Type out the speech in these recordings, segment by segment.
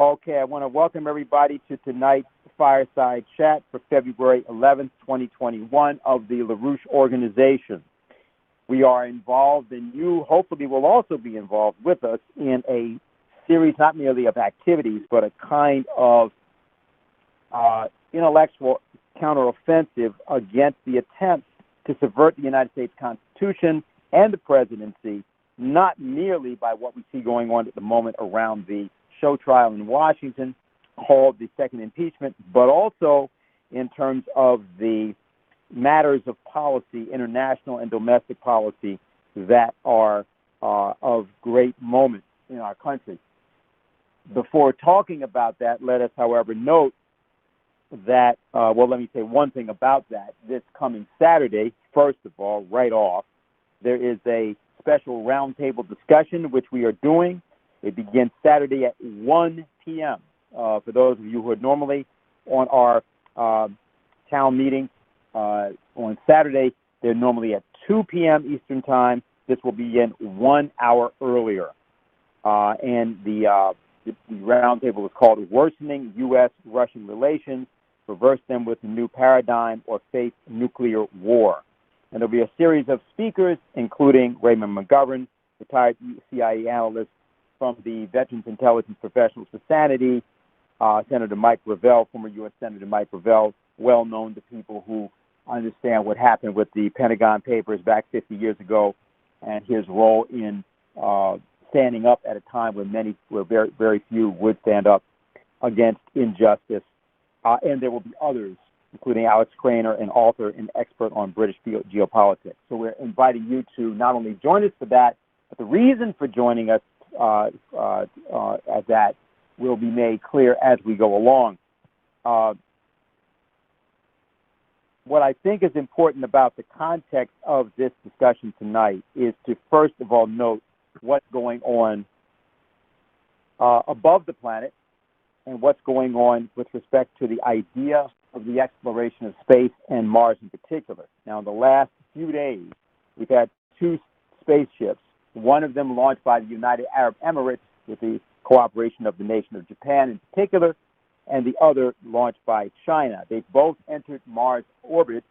Okay, I want to welcome everybody to tonight's Fireside Chat for February 11th, 2021 of the LaRouche organization. We are involved, and you hopefully will also be involved with us in a series not merely of activities, but a kind of intellectual counteroffensive against the attempts to subvert the United States Constitution and the presidency, not merely by what we see going on at the moment around the show trial in Washington called the second impeachment, but also in terms of the matters of policy, international and domestic policy, that are of great moment in our country. Before talking about that, let us, however, note that, let me say one thing about that. This coming Saturday, first of all, right off, there is a special roundtable discussion which we are doing. It begins Saturday at 1 p.m. For those of you who are normally on our town meetings on Saturday, they're normally at 2 p.m. Eastern Time. This will begin 1 hour earlier. And the roundtable is called Worsening U.S.-Russian Relations, Reverse Them with a New Paradigm, or Face Nuclear War. And there'll be a series of speakers, including Raymond McGovern, retired CIA analyst from the Veterans Intelligence Professionals Society, Senator Mike Gravel, former U.S. Senator Mike Gravel, well known to people who understand what happened with the Pentagon Papers back 50 years ago, and his role in standing up at a time when very, very few would stand up against injustice. And there will be others, including Alex Craner, an author and expert on British geopolitics. So we're inviting you to not only join us for that, but the reason for joining us at that will be made clear as we go along. What I think is important about the context of this discussion tonight is to first of all note what's going on above the planet and what's going on with respect to the idea of the exploration of space and Mars in particular. Now, in the last few days, we've had two spaceships, one of them launched by the United Arab Emirates with the cooperation of the nation of Japan in particular, and the other launched by China. They've both entered Mars orbit,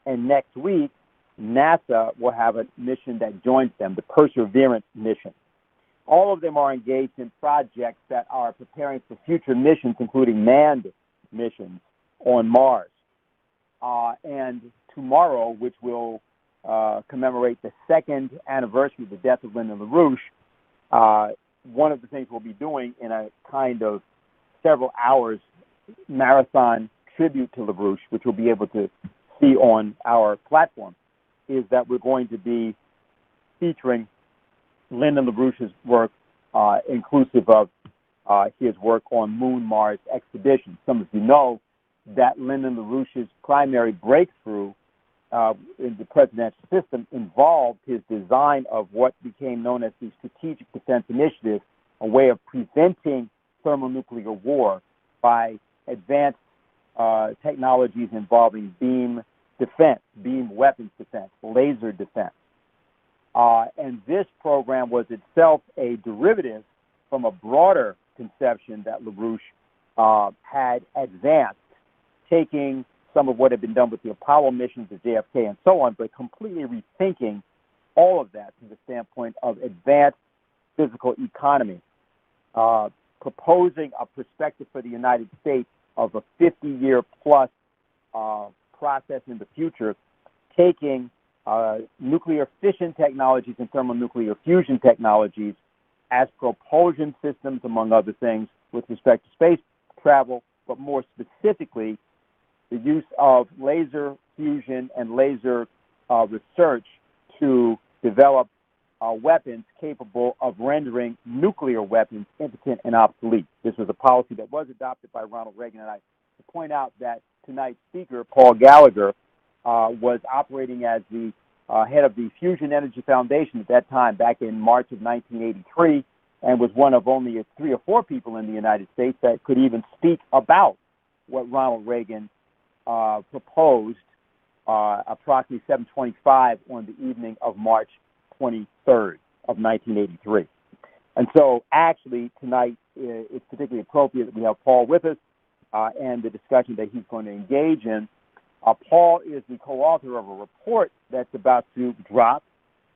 and next week, NASA will have a mission that joins them, the Perseverance mission. All of them are engaged in projects that are preparing for future missions, including manned missions on Mars. And tomorrow, which will commemorate the second anniversary of the death of Lyndon LaRouche, one of the things we'll be doing in a kind of several hours marathon tribute to LaRouche, which we'll be able to see on our platform, is that we're going to be featuring Lyndon LaRouche's work, inclusive of his work on Moon-Mars expeditions. Some of you know that Lyndon LaRouche's primary breakthrough in the presidential system involved his design of what became known as the Strategic Defense Initiative, a way of preventing thermonuclear war by advanced technologies involving beam defense, beam weapons defense, laser defense. And this program was itself a derivative from a broader conception that LaRouche had advanced, taking some of what had been done with the Apollo missions of JFK and so on, but completely rethinking all of that from the standpoint of advanced physical economy, proposing a perspective for the United States of a 50-year plus process in the future, taking nuclear fission technologies and thermonuclear fusion technologies as propulsion systems, among other things, with respect to space travel, but more specifically, the use of laser fusion and laser research to develop weapons capable of rendering nuclear weapons impotent and obsolete. This was a policy that was adopted by Ronald Reagan, and I point out that tonight's speaker, Paul Gallagher, was operating as the head of the Fusion Energy Foundation at that time, back in March of 1983, and was one of only 3 or 4 people in the United States that could even speak about what Ronald Reagan proposed approximately 7:25 on the evening of March 23rd of 1983. And so actually tonight it's particularly appropriate that we have Paul with us and the discussion that he's going to engage in. Paul is the co-author of a report that's about to drop,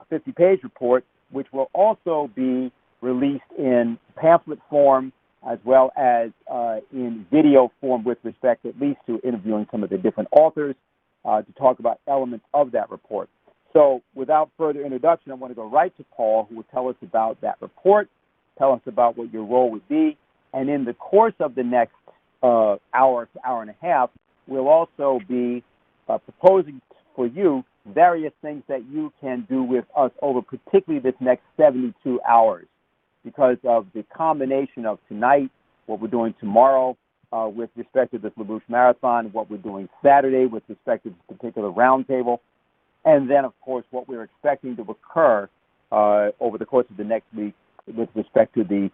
a 50-page report, which will also be released in pamphlet form as well as in video form with respect at least to interviewing some of the different authors to talk about elements of that report. So without further introduction, I want to go right to Paul, who will tell us about that report, tell us about what your role would be, and in the course of the next hour to hour and a half, we'll also be proposing for you various things that you can do with us over particularly this next 72 hours because of the combination of tonight, what we're doing tomorrow with respect to this LaRouche Marathon, what we're doing Saturday with respect to this particular roundtable, and then, of course, what we're expecting to occur over the course of the next week with respect to the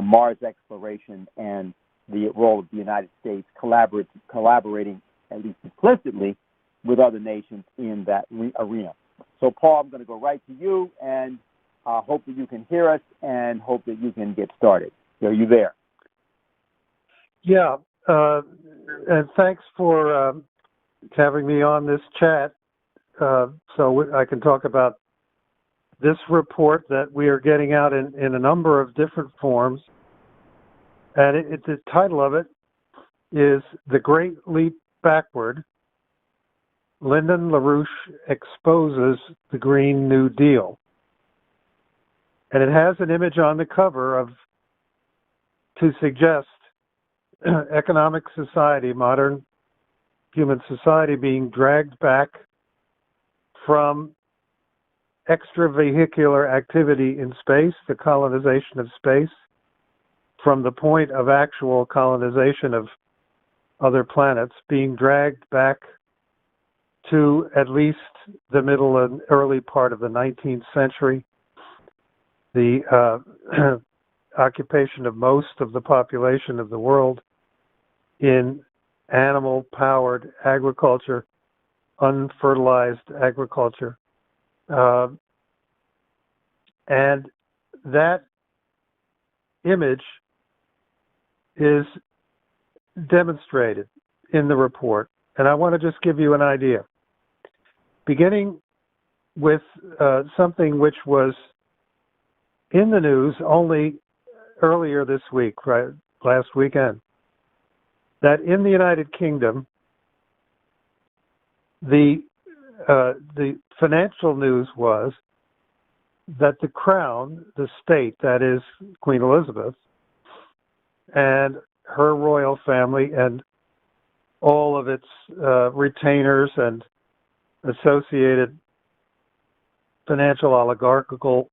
Mars exploration and the role of the United States collaborating, at least implicitly, with other nations in that arena. So, Paul, I'm going to go right to you, and hope that you can hear us and hope that you can get started. Are you there? Yeah, and thanks for having me on this chat so I can talk about this report that we are getting out in a number of different forms. And the title of it is The Great Leap Backward. Lyndon LaRouche exposes the Green New Deal. And it has an image on the cover to suggest economic society, modern human society, being dragged back from extravehicular activity in space, the colonization of space, from the point of actual colonization of other planets, being dragged back to at least the middle and early part of the 19th century, the occupation of most of the population of the world in animal-powered agriculture, unfertilized agriculture. And that image is demonstrated in the report. And I want to just give you an idea. Beginning with something which was in the news only earlier this week, right, last weekend, that in the United Kingdom, the financial news was that the Crown, the state, that is Queen Elizabeth, and her royal family and all of its retainers and associated financial oligarchical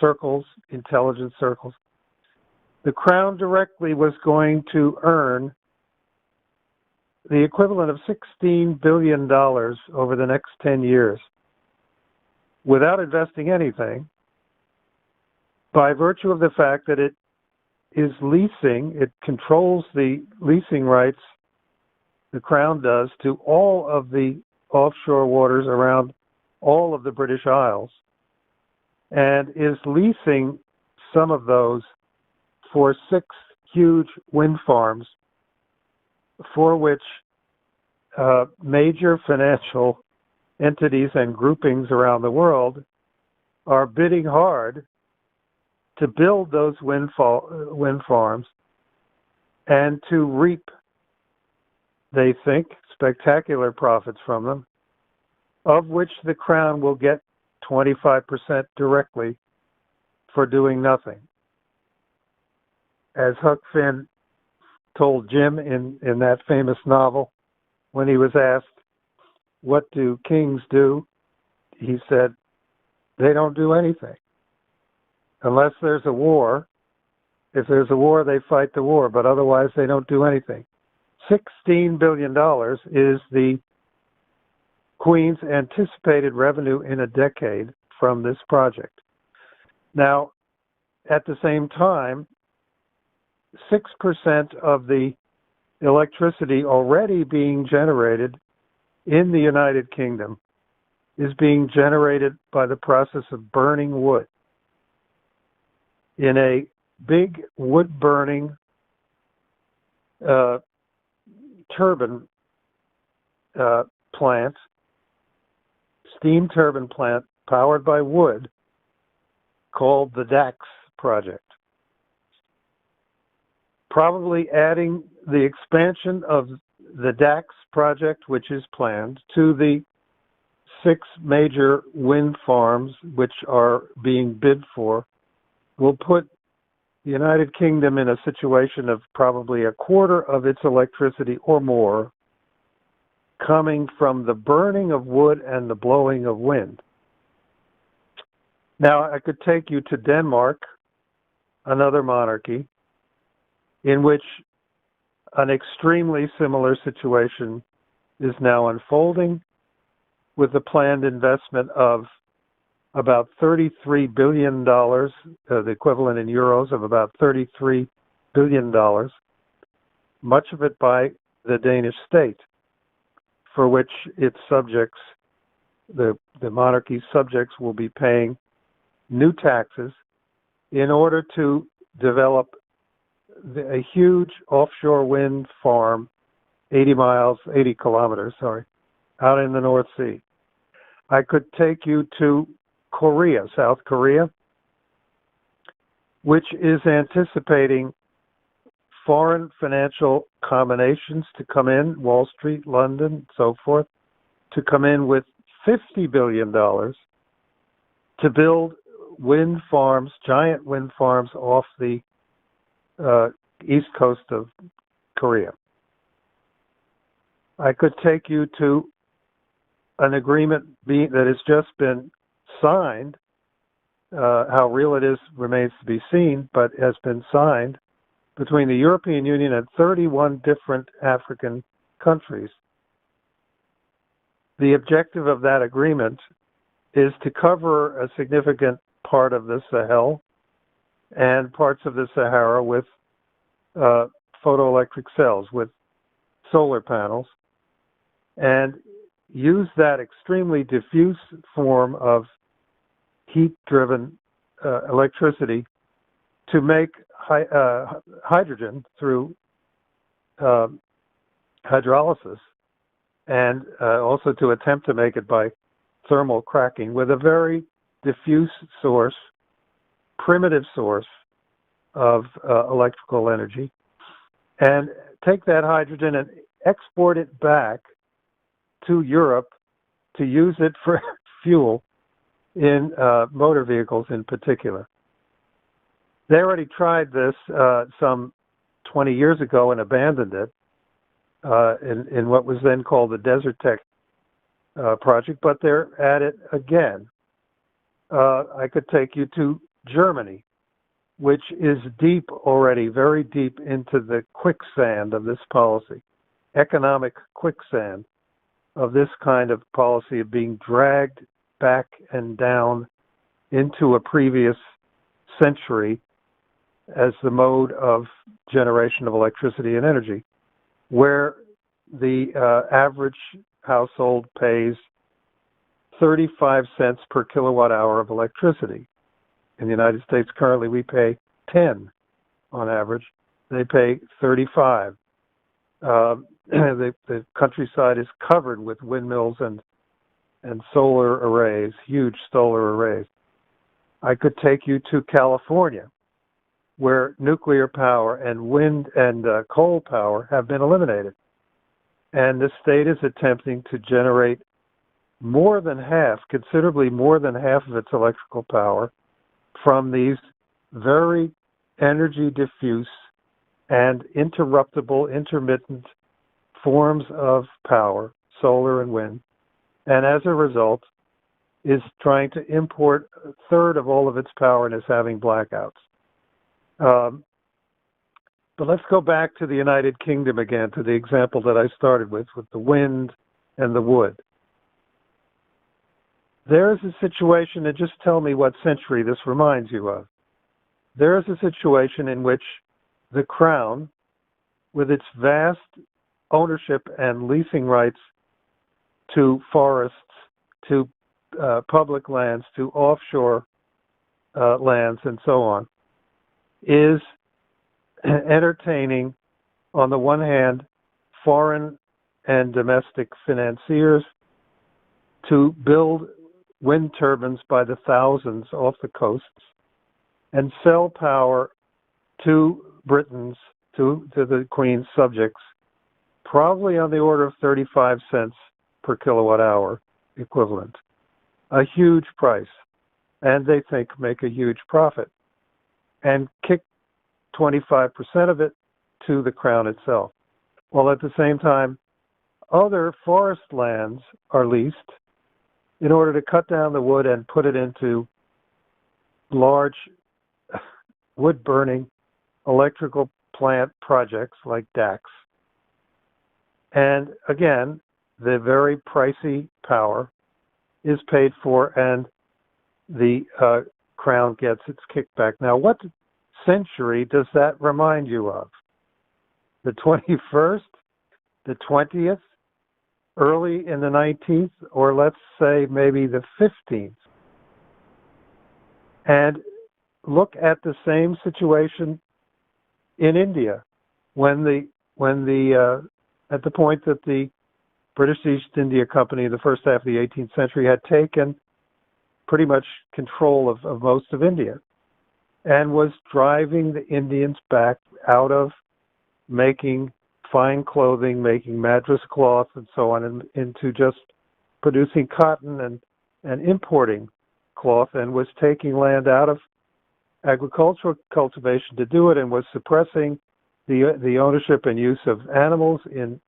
circles, intelligence circles, the Crown directly was going to earn the equivalent of $16 billion over the next 10 years without investing anything, by virtue of the fact that it is leasing, it controls the leasing rights, the Crown does, to all of the offshore waters around all of the British Isles, and is leasing some of those for 6 huge wind farms for which major financial entities and groupings around the world are bidding hard to build those wind farms and to reap, they think, spectacular profits from them, of which the Crown will get 25% directly for doing nothing. As Huck Finn told Jim in that famous novel, when he was asked, what do kings do? He said, they don't do anything. Unless there's a war. If there's a war, they fight the war, but otherwise they don't do anything. $16 billion is the Queen's anticipated revenue in a decade from this project. Now, at the same time, 6% of the electricity already being generated in the United Kingdom is being generated by the process of burning wood in a big wood-burning turbine plant, steam turbine plant powered by wood, called the DAX project. Probably adding the expansion of the DAX project, which is planned, to the 6 major wind farms which are being bid for, will put the United Kingdom in a situation of probably a quarter of its electricity or more coming from the burning of wood and the blowing of wind. Now, I could take you to Denmark, another monarchy, in which an extremely similar situation is now unfolding, with the planned investment of about $33 billion, the equivalent in euros of about $33 billion, much of it by the Danish state, for which its subjects, the monarchy's subjects, will be paying new taxes in order to develop a huge offshore wind farm 80 kilometers, out in the North Sea. I could take you to Korea, South Korea, which is anticipating foreign financial combinations to come in, Wall Street, London, so forth, to come in with $50 billion to build wind farms, giant wind farms off the east coast of Korea. I could take you to an agreement that has just been signed. How real it is remains to be seen, but has been signed between the European Union and 31 different African countries. The objective of that agreement is to cover a significant part of the Sahel and parts of the Sahara with photoelectric cells, with solar panels, and use that extremely diffuse form of heat-driven electricity to make hydrogen through hydrolysis, and also to attempt to make it by thermal cracking with a very diffuse source, primitive source of electrical energy, and take that hydrogen and export it back to Europe to use it for fuel in motor vehicles in particular. They already tried this some 20 years ago and abandoned it in what was then called the Desert Tech project, but they're at it again. I could take you to Germany, which is deep already, very deep into the quicksand of this policy, economic quicksand of this kind of policy of being dragged back and down into a previous century as the mode of generation of electricity and energy, where the average household pays 35 cents per kilowatt hour of electricity. In the United States, currently, we pay 10 on average. They pay 35. The countryside is covered with windmills and solar arrays, huge solar arrays. I could take you to California, where nuclear power and wind and coal power have been eliminated. And the state is attempting to generate more than half, considerably more than half of its electrical power from these very energy diffuse and interruptible, intermittent forms of power, solar and wind, and as a result is trying to import a third of all of its power and is having blackouts. But let's go back to the United Kingdom again, to the example that I started with the wind and the wood. There is a situation, and just tell me what century this reminds you of. There is a situation in which the Crown, with its vast ownership and leasing rights to forests, to public lands, to offshore lands, and so on, is entertaining, on the one hand, foreign and domestic financiers to build wind turbines by the thousands off the coasts and sell power to Britons, to the Queen's subjects, probably on the order of 35 cents per kilowatt hour equivalent. A huge price. And they think make a huge profit. And kick 25% of it to the Crown itself. While at the same time, other forest lands are leased in order to cut down the wood and put it into large wood-burning electrical plant projects like DACs. And again, the very pricey power is paid for, and the Crown gets its kickback. Now, what century does that remind you of? The 21st, the 20th, early in the 19th, or let's say maybe the 15th? And look at the same situation in India when at the point that the British East India Company in the first half of the 18th century had taken pretty much control of most of India and was driving the Indians back out of making fine clothing, making madras cloth and so on, and into just producing cotton and importing cloth, and was taking land out of agricultural cultivation to do it, and was suppressing the ownership and use of animals in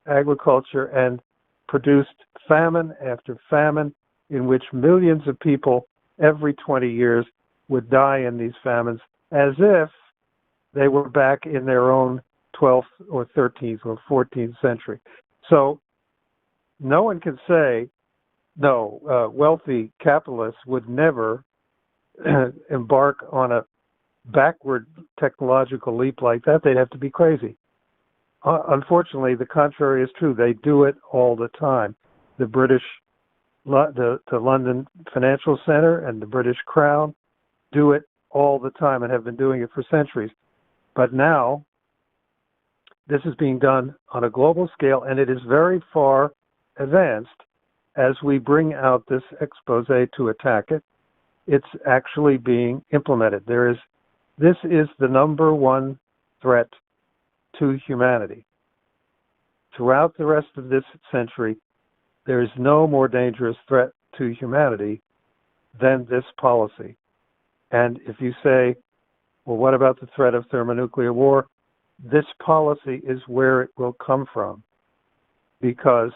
agriculture, and produced famine after famine in which millions of people every 20 years would die in these famines as if they were back in their own 12th or 13th or 14th century. So no one can say, no, wealthy capitalists would never embark on a backward technological leap like that. They'd have to be crazy. Unfortunately, the contrary is true. They do it all the time. The London Financial Center and the British Crown do it all the time and have been doing it for centuries. But now, this is being done on a global scale, and it is very far advanced. As we bring out this expose to attack it, it's actually being implemented. This is the number one threat to humanity. Throughout the rest of this century, there is no more dangerous threat to humanity than this policy. And if you say, well, what about the threat of thermonuclear war? This policy is where it will come from. Because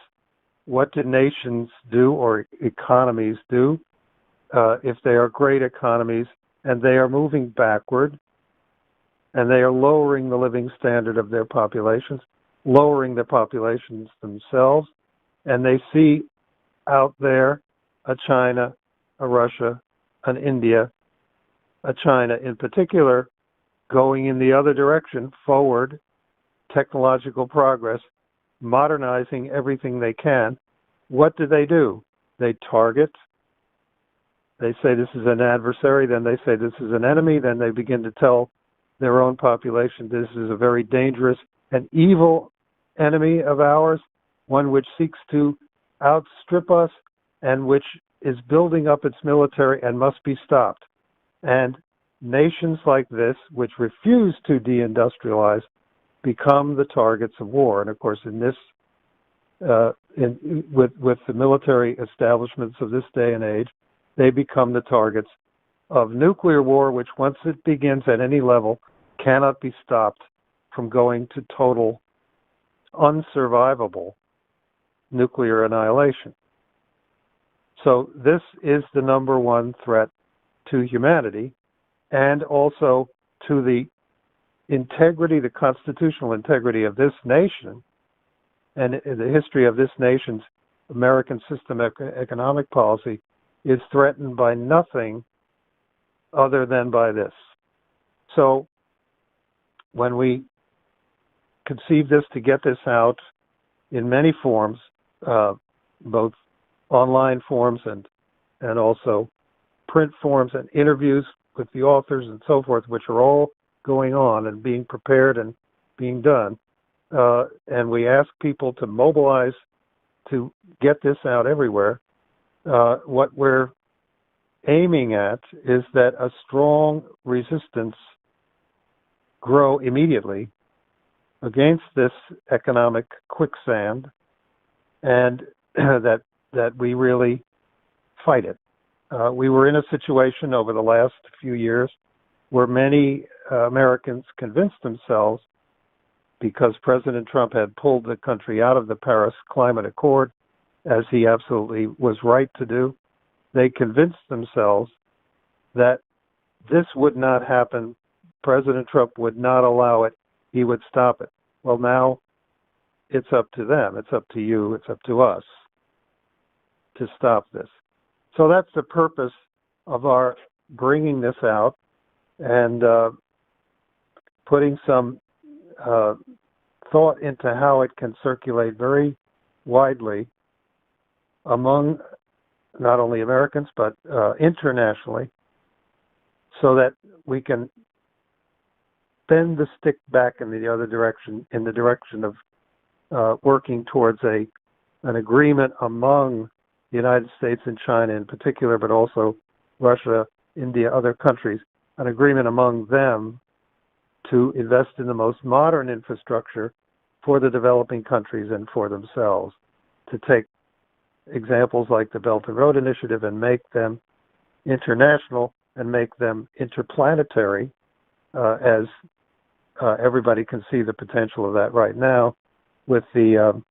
what do nations do, or economies do, if they are great economies and they are moving backward and they are lowering the living standard of their populations, lowering the populations themselves, and they see out there a China, a Russia, an India, a China in particular, going in the other direction, forward, technological progress, modernizing everything they can. What do? They target. They say this is an adversary, then they say this is an enemy, then they begin to tell their own population this is a very dangerous and evil enemy of ours, one which seeks to outstrip us and which is building up its military and must be stopped. And nations like this, which refuse to deindustrialize, become the targets of war. And of course, in this, with the military establishments of this day and age, they become the targets of nuclear war, which once it begins at any level, cannot be stopped from going to total, unsurvivable nuclear annihilation. So this is the number one threat to humanity, and also to the integrity, the constitutional integrity of this nation, and the history of this nation's American system economic policy is threatened by nothing other than by this. So when we conceive this to get this out in many forms, both online forms and also print forms and interviews with the authors and so forth, which are all going on and being prepared and being done. And we ask people to mobilize to get this out everywhere. What we're aiming at is that a strong resistance grow immediately against this economic quicksand, and that we really fight it. We were in a situation over the last few years where many Americans convinced themselves, because President Trump had pulled the country out of the Paris Climate Accord, as he absolutely was right to do, they convinced themselves that this would not happen. President Trump would not allow it. He would stop it. Well, now it's up to them. It's up to you. It's up to us to stop this. So that's the purpose of our bringing this out and putting some thought into how it can circulate very widely among not only Americans but internationally, so that we can bend the stick back in the other direction, in the direction of working towards an agreement among the United States and China in particular, but also Russia, India, other countries, an agreement among them to invest in the most modern infrastructure for the developing countries and for themselves, to take examples like the Belt and Road Initiative and make them international and make them interplanetary, as everybody can see the potential of that right now with the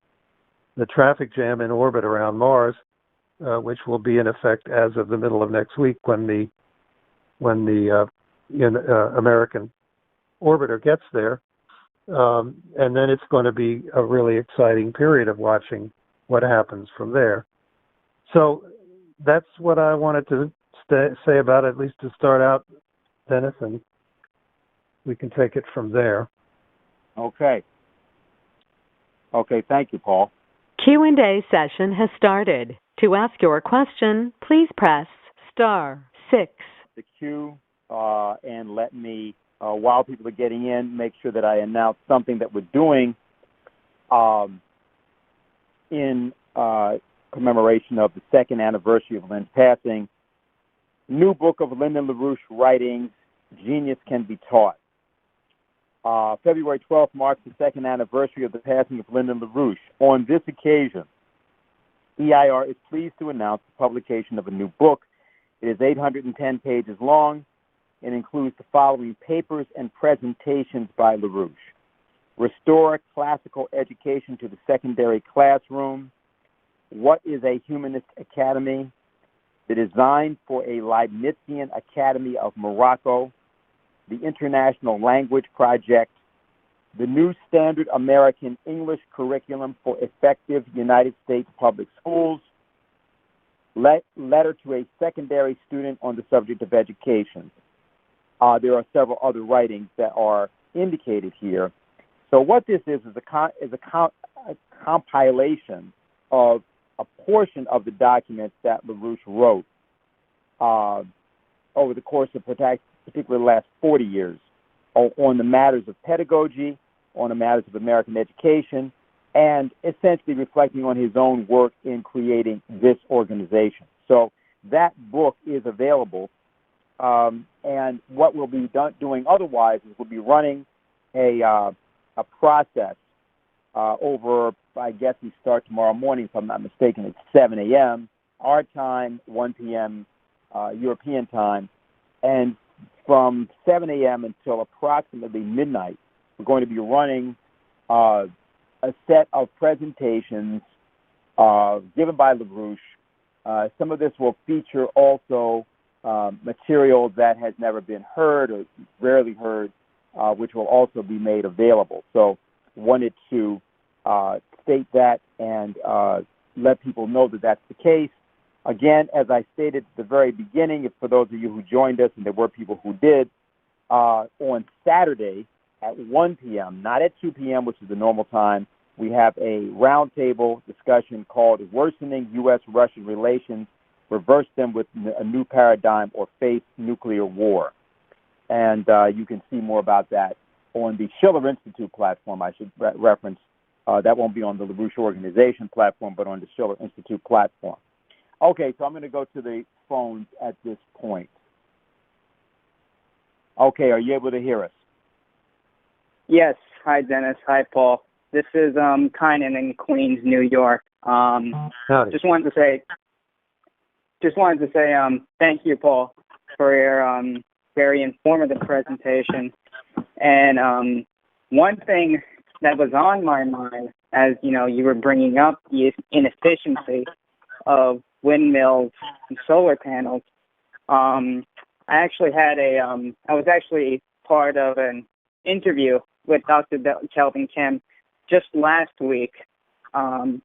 traffic jam in orbit around Mars, which will be in effect as of the middle of next week when the American orbiter gets there. And then it's going to be a really exciting period of watching what happens from there. So that's what I wanted to say about it, at least to start out, Dennis, and we can take it from there. Okay. Okay, thank you, Paul. Q&A session has started. To ask your question, please press *6. The queue, and let me, while people are getting in, make sure that I announce something that we're doing in commemoration of the second anniversary of Lynn's passing. New book of Lyndon LaRouche writings, Genius Can Be Taught. February 12th marks the second anniversary of the passing of Lyndon LaRouche. On this occasion, EIR is pleased to announce the publication of a new book. It is 810 pages long and includes the following papers and presentations by LaRouche: Restore Classical Education to the Secondary Classroom, What is a Humanist Academy, The Design for a Leibnizian Academy of Morocco, the International Language Project, the New Standard American English Curriculum for Effective United States Public Schools, Letter to a Secondary Student on the Subject of Education. There are several other writings that are indicated here. So what this is a compilation of a portion of the documents that LaRouche wrote over the course of particularly the last 40 years on the matters of pedagogy, on the matters of American education, and essentially reflecting on his own work in creating this organization. So that book is available, and what we'll be doing otherwise is we'll be running a process over, I guess we start tomorrow morning, if I'm not mistaken, it's 7 a.m. our time, 1 p.m. European time, and from 7 a.m. until approximately midnight, we're going to be running a set of presentations given by LaRouche. Some of this will feature also material that has never been heard or rarely heard, which will also be made available. So wanted to state that and let people know that that's the case. Again, as I stated at the very beginning, if for those of you who joined us, and there were people who did, on Saturday at 1 p.m., not at 2 p.m., which is the normal time, we have a roundtable discussion called Worsening U.S.-Russian Relations, Reverse Them with a New Paradigm or Face Nuclear War. And you can see more about that on the Schiller Institute platform. I should reference that won't be on the LaRouche organization platform, but on the Schiller Institute platform. Okay, so I'm going to go to the phones at this point. Okay, are you able to hear us? Yes. Hi, Dennis. Hi, Paul. This is Kynan in Queens, New York. Just wanted to say thank you, Paul, for your very informative presentation. And one thing that was on my mind, as you were bringing up the inefficiency of windmills and solar panels. I actually had I was actually part of an interview with Dr. Kelvin Kim just last week. And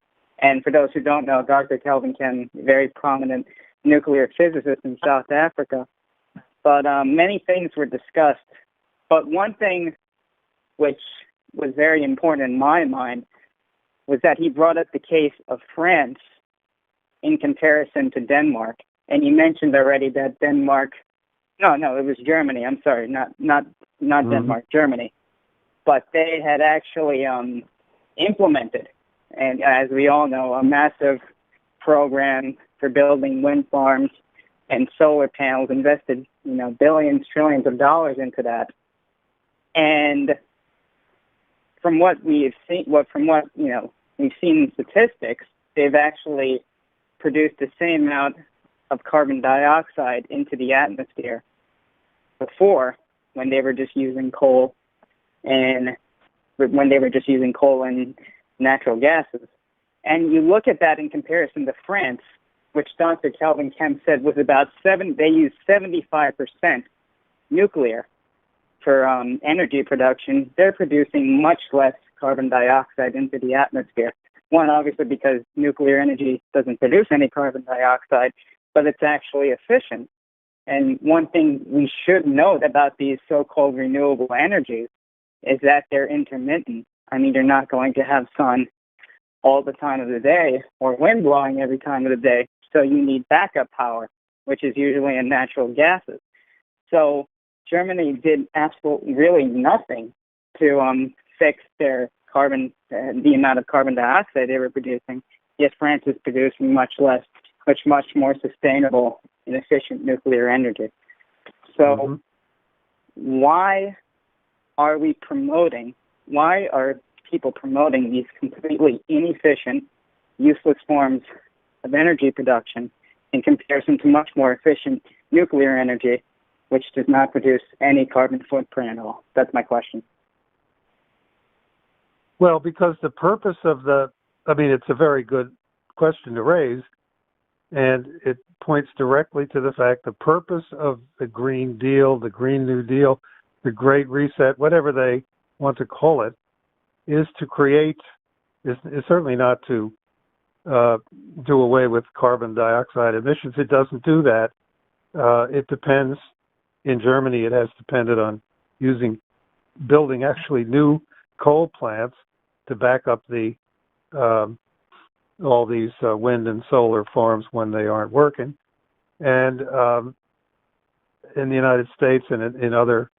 for those who don't know, Dr. Kelvin Kim, very prominent nuclear physicist in South Africa. But many things were discussed. But one thing which was very important in my mind was that he brought up the case of France in comparison to Denmark. And you mentioned already that Denmark, no, it was Germany. I'm sorry, not Denmark, Germany. But they had actually implemented, and as we all know, a massive program for building wind farms and solar panels, invested, billions, trillions of dollars into that. And from what we've seen, we've seen in statistics, they've actually produced the same amount of carbon dioxide into the atmosphere before, when they were just using coal and natural gases. And you look at that in comparison to France, which Dr. Kelvin Kemp said was about they use 75% nuclear for energy production. They're producing much less carbon dioxide into the atmosphere. One, obviously, because nuclear energy doesn't produce any carbon dioxide, but it's actually efficient. And one thing we should note about these so-called renewable energies is that they're intermittent. I mean, you're not going to have sun all the time of the day or wind blowing every time of the day. So you need backup power, which is usually in natural gases. So Germany did absolutely really nothing to fix their carbon, the amount of carbon dioxide they were producing. Yet France is producing much less, much more sustainable and efficient nuclear energy. So why are people promoting these completely inefficient, useless forms of energy production in comparison to much more efficient nuclear energy, which does not produce any carbon footprint at all? That's my question. Well, because the purpose of it's a very good question to raise, and it points directly to the fact the purpose of the Green Deal, the Green New Deal, the Great Reset, whatever they want to call it, is to create, is certainly not to do away with carbon dioxide emissions. It doesn't do that. It depends. In Germany, it has depended on building actually new coal plants to back up all these wind and solar farms when they aren't working. And in the United States and in other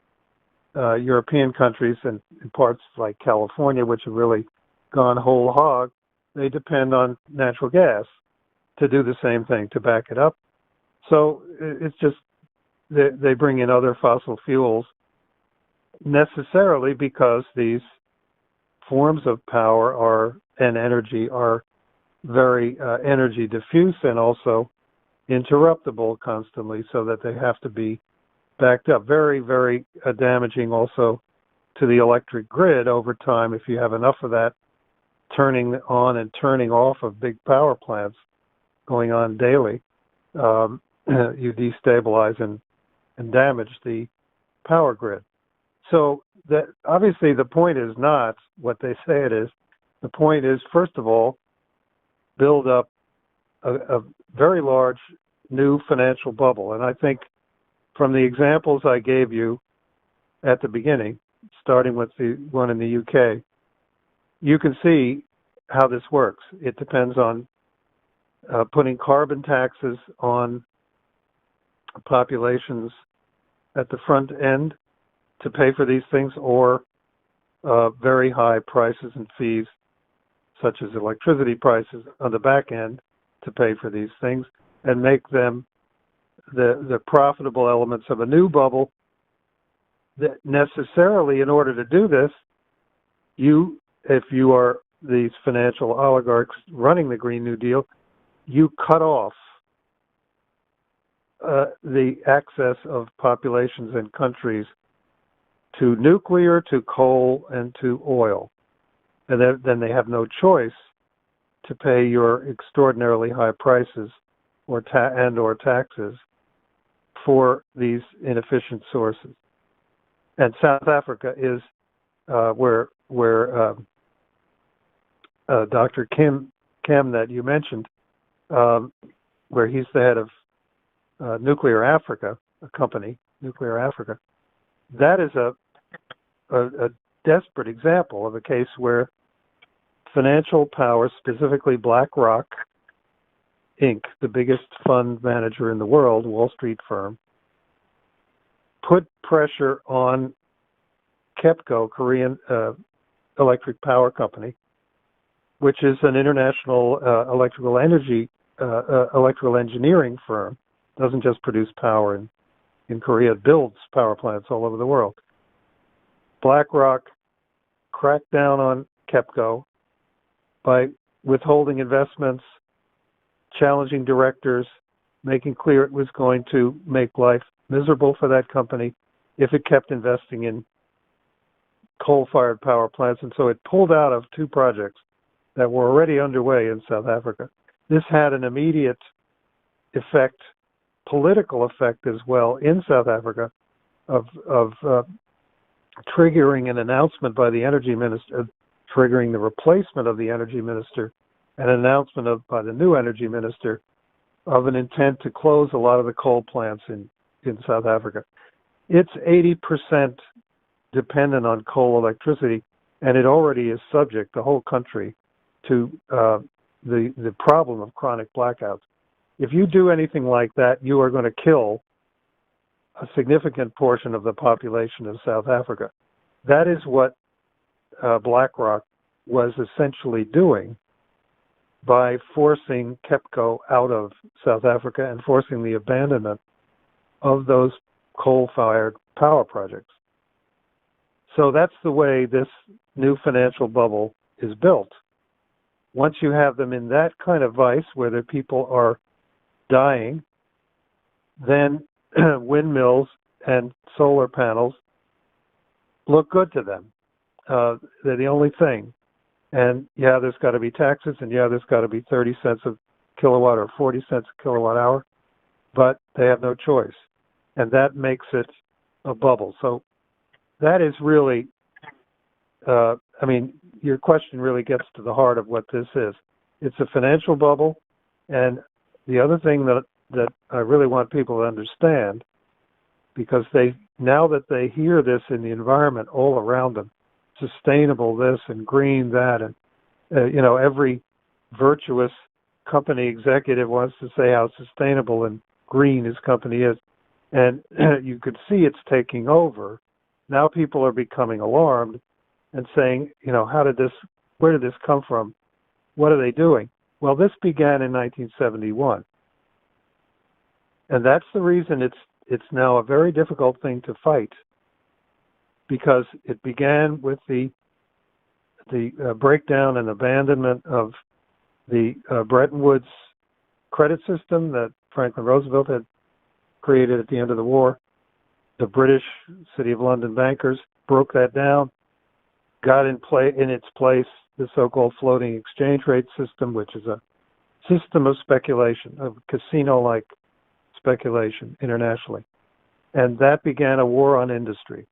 European countries and in parts like California, which have really gone whole hog, they depend on natural gas to do the same thing, to back it up. So it's just they bring in other fossil fuels necessarily because these forms of power and energy are very energy diffuse and also interruptible constantly, so that they have to be backed up. Very, very damaging also to the electric grid over time if you have enough of that turning on and turning off of big power plants going on daily. You destabilize and damage the power grid. So that obviously the point is not what they say it is. The point is, first of all, build up a very large new financial bubble. And I think from the examples I gave you at the beginning, starting with the one in the UK, you can see how this works. It depends on putting carbon taxes on populations at the front end to pay for these things, or very high prices and fees, such as electricity prices, on the back end to pay for these things, and make them the profitable elements of a new bubble. That necessarily, in order to do this, if you are these financial oligarchs running the Green New Deal, you cut off the access of populations and countries to nuclear, to coal, and to oil. And then they have no choice to pay your extraordinarily high prices or taxes for these inefficient sources. And South Africa is where Dr. Kim that you mentioned, where he's the head of Nuclear Africa, a company, Nuclear Africa. That is a desperate example of a case where financial power, specifically BlackRock Inc., the biggest fund manager in the world, Wall Street firm, put pressure on KEPCO, Korean Electric Power Company, which is an international electrical engineering firm. Doesn't just produce power in Korea, it builds power plants all over the world. BlackRock cracked down on KEPCO by withholding investments, challenging directors, making clear it was going to make life miserable for that company if it kept investing in coal-fired power plants. And so it pulled out of two projects that were already underway in South Africa. This had an immediate effect, political effect as well, in South Africa of triggering an announcement by the energy minister, triggering the replacement of the energy minister, an announcement by the new energy minister of an intent to close a lot of the coal plants in South Africa. It's 80% dependent on coal electricity, and it already is subject, the whole country, to the problem of chronic blackouts. If you do anything like that, you are going to kill a significant portion of the population of South Africa. That is what BlackRock was essentially doing by forcing KEPCO out of South Africa and forcing the abandonment of those coal-fired power projects. So that's the way this new financial bubble is built. Once you have them in that kind of vice where the people are dying, then windmills and solar panels look good to them. They're the only thing. And yeah, there's got to be taxes, and yeah, there's got to be 30 cents a kilowatt or 40 cents a kilowatt hour, but they have no choice. And that makes it a bubble. So that is really, your question really gets to the heart of what this is. It's a financial bubble, and the other thing that I really want people to understand, because now that they hear this in the environment all around them, sustainable this and green that, and every virtuous company executive wants to say how sustainable and green his company is, and you could see it's taking over. Now people are becoming alarmed and saying, where did this come from? What are they doing? Well, this began in 1971. And that's the reason it's now a very difficult thing to fight, because it began with the breakdown and abandonment of the Bretton Woods credit system that Franklin Roosevelt had created at the end of the war. The British City of London bankers broke that down, got in its place the so-called floating exchange rate system, which is a system of speculation, of casino-like speculation internationally. And that began a war on industry.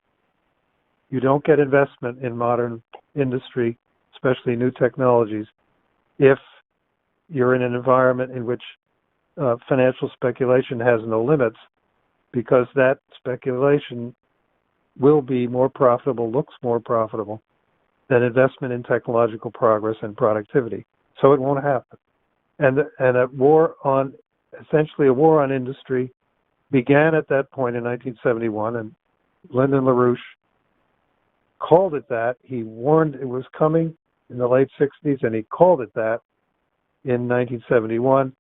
You don't get investment in modern industry, especially new technologies, if you're in an environment in which financial speculation has no limits, because that speculation will be more profitable, looks more profitable than investment in technological progress and productivity. So it won't happen. And essentially a war on industry began at that point in 1971, and Lyndon LaRouche called it that. He warned it was coming in the late 60s, and he called it that in 1971.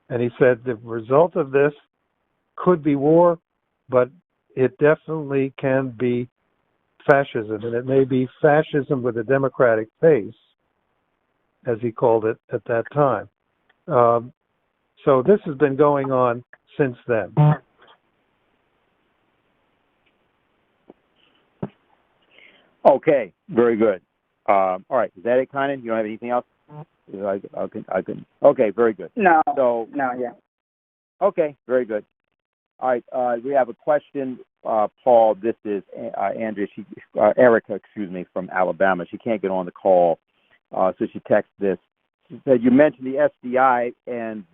And he said the result of this could be war, but it definitely can be fascism, and it may be fascism with a democratic face, as he called it at that time. So this has been going on since then. Okay, very good. All right, is that it, Conan? You don't have anything else? I can. Okay, very good. No. So Yeah. Okay, very good. All right, we have a question, Paul. This is Andrea, Erica, from Alabama. She can't get on the call, so she texted this. She said, you mentioned the SDI and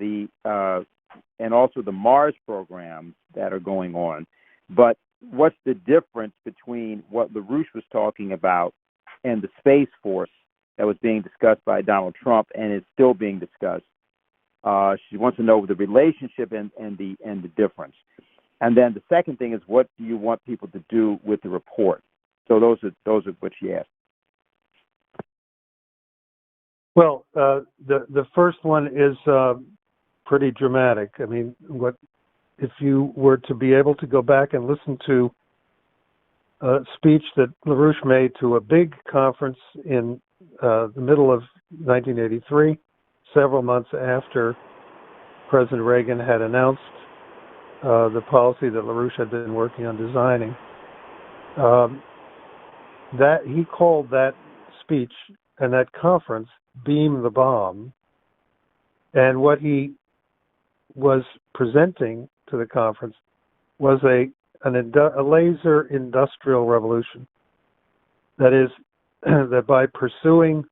also the Mars programs that are going on, but what's the difference between what LaRouche was talking about and the Space Force that was being discussed by Donald Trump and is still being discussed? She wants to know the relationship and the difference. And then the second thing is, what do you want people to do with the report? So those are what she asked. Well, the first one is pretty dramatic. I mean, if you were to be able to go back and listen to a speech that LaRouche made to a big conference in the middle of 1983, several months after President Reagan had announced the policy that LaRouche had been working on designing, that he called that speech and that conference "Beam the Bomb," and what he was presenting to the conference was a laser industrial revolution. That is, that by pursuing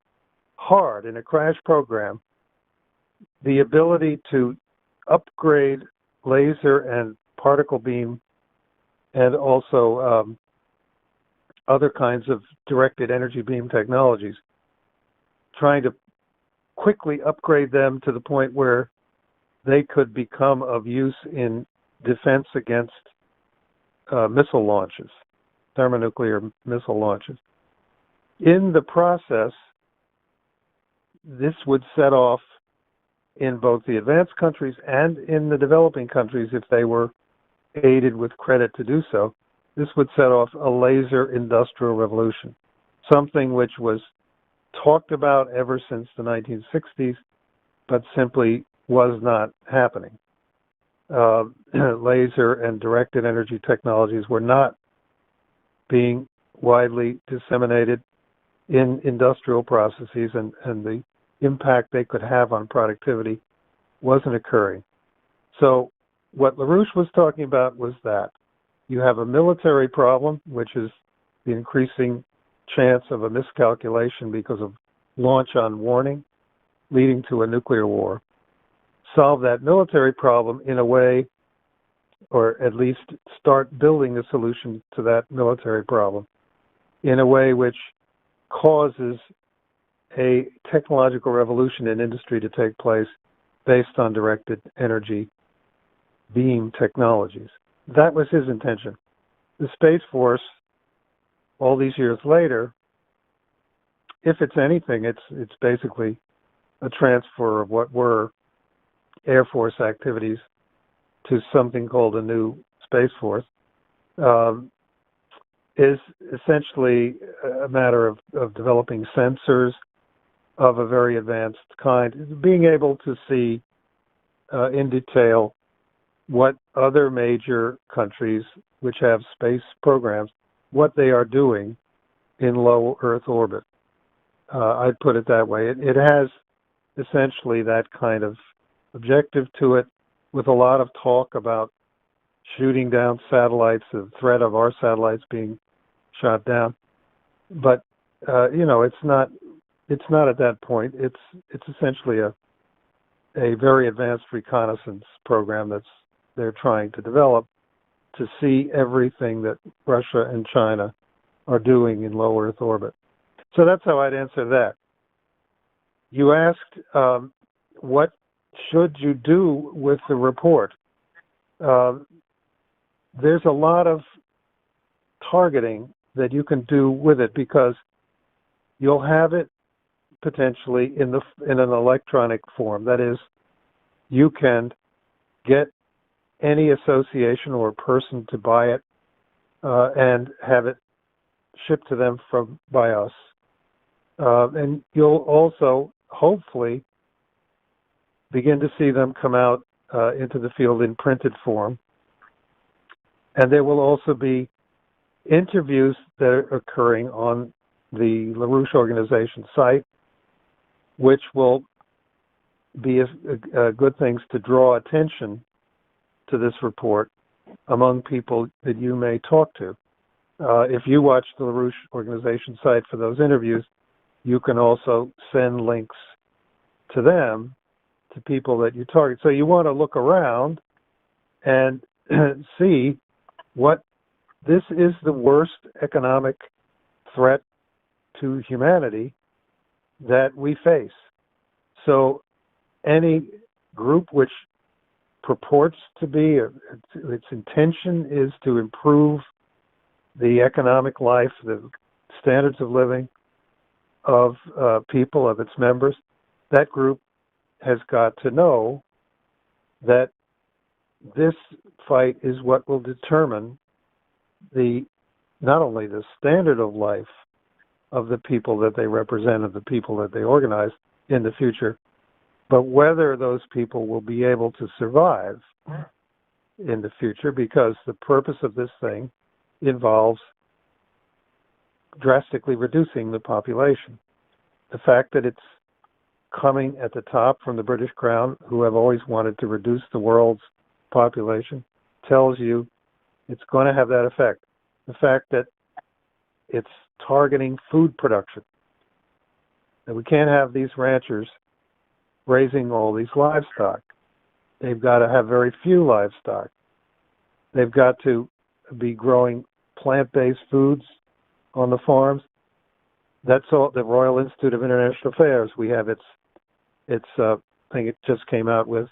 hard in a crash program the ability to upgrade laser and particle beam and also other kinds of directed energy beam technologies, trying to quickly upgrade them to the point where they could become of use in defense against missile launches, thermonuclear missile launches. In the process, this would set off in both the advanced countries and in the developing countries, if they were aided with credit to do so, this would set off a laser industrial revolution, something which was talked about ever since the 1960s, but simply was not happening. Laser and directed energy technologies were not being widely disseminated in industrial processes, and the impact they could have on productivity wasn't occurring. So what LaRouche was talking about was that you have a military problem, which is the increasing chance of a miscalculation because of launch on warning, leading to a nuclear war. Solve that military problem in a way, or at least start building a solution to that military problem in a way which causes a technological revolution in industry to take place based on directed energy beam technologies. That was his intention. The Space Force, all these years later, if it's anything, it's basically a transfer of what were Air Force activities to something called a new Space Force, is essentially a matter of developing sensors of a very advanced kind, being able to see in detail what other major countries which have space programs, what they are doing in low Earth orbit. I'd put it that way. It has essentially that kind of objective to it, with a lot of talk about shooting down satellites, the threat of our satellites being shot down. But it's not at that point. It's essentially a very advanced reconnaissance program they're trying to develop to see everything that Russia and China are doing in low Earth orbit. So that's how I'd answer that. You asked what should you do with the report? there's a lot of targeting that you can do with it, because you'll have it potentially in an electronic form. That is, you can get any association or person to buy it and have it shipped to them by us. And you'll also hopefully begin to see them come out into the field in printed form. And there will also be interviews that are occurring on the LaRouche organization site, which will be good things to draw attention to this report among people that you may talk to. If you watch the LaRouche organization site for those interviews, you can also send links to them, to people that you target. So you want to look around and see what this is the worst economic threat to humanity that we face. So any group which purports to be, its intention is to improve the economic life, the standards of living of people, of its members, that group has got to know that this fight is what will determine not only the standard of life of the people that they represent, of the people that they organize in the future, but whether those people will be able to survive in the future, because the purpose of this thing involves drastically reducing the population. The fact that it's coming at the top from the British Crown, who have always wanted to reduce the world's population, tells you it's going to have that effect. The fact that it's targeting food production, that we can't have these ranchers raising all these livestock. They've got to have very few livestock. They've got to be growing plant-based foods on the farms. That's all. The Royal Institute of International Affairs, we have its thing it just came out with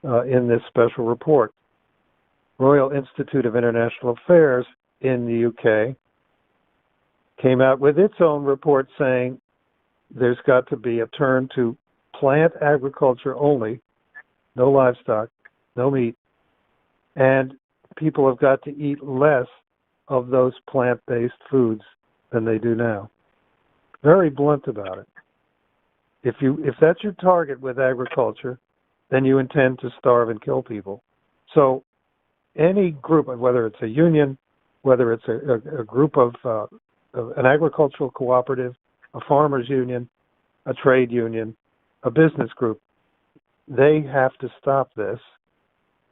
in this special report. Royal Institute of International Affairs in the UK came out with its own report saying there's got to be a turn to plant agriculture only, no livestock, no meat, and people have got to eat less of those plant-based foods than they do now. Very blunt about it. If that's your target with agriculture, then you intend to starve and kill people. So any group, whether it's a union, whether it's a group of an agricultural cooperative, a farmers union, a trade union, a business group, they have to stop this.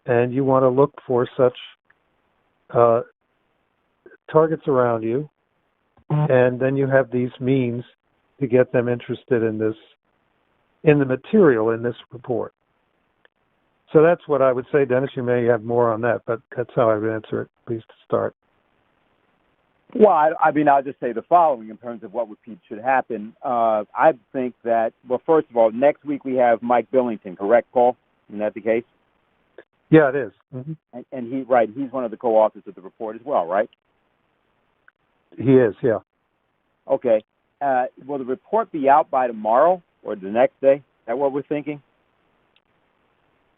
And you want to look for such targets around you, and then you have these means to get them interested in this, in the material in this report. So that's what I would say. Dennis, you may have more on that, but that's how I would answer it, at least to start. Well, I mean, I'll just say the following in terms of what should happen. I think that, well, first of all, next week we have Mike Billington, correct, Paul? Isn't that the case? Yeah, it is. Mm-hmm. And he's one of the co-authors of the report as well, right? He is, yeah. Okay. Will the report be out by tomorrow or the next day? Is that what we're thinking?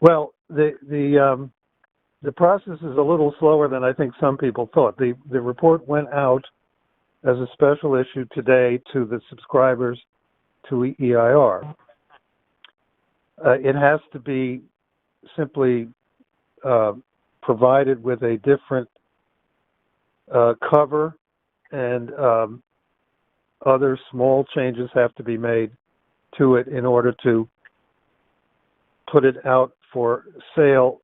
Well, the process is a little slower than I think some people thought. The report went out as a special issue today to the subscribers to EIR. It has to be simply provided with a different cover, and other small changes have to be made to it in order to put it out for sale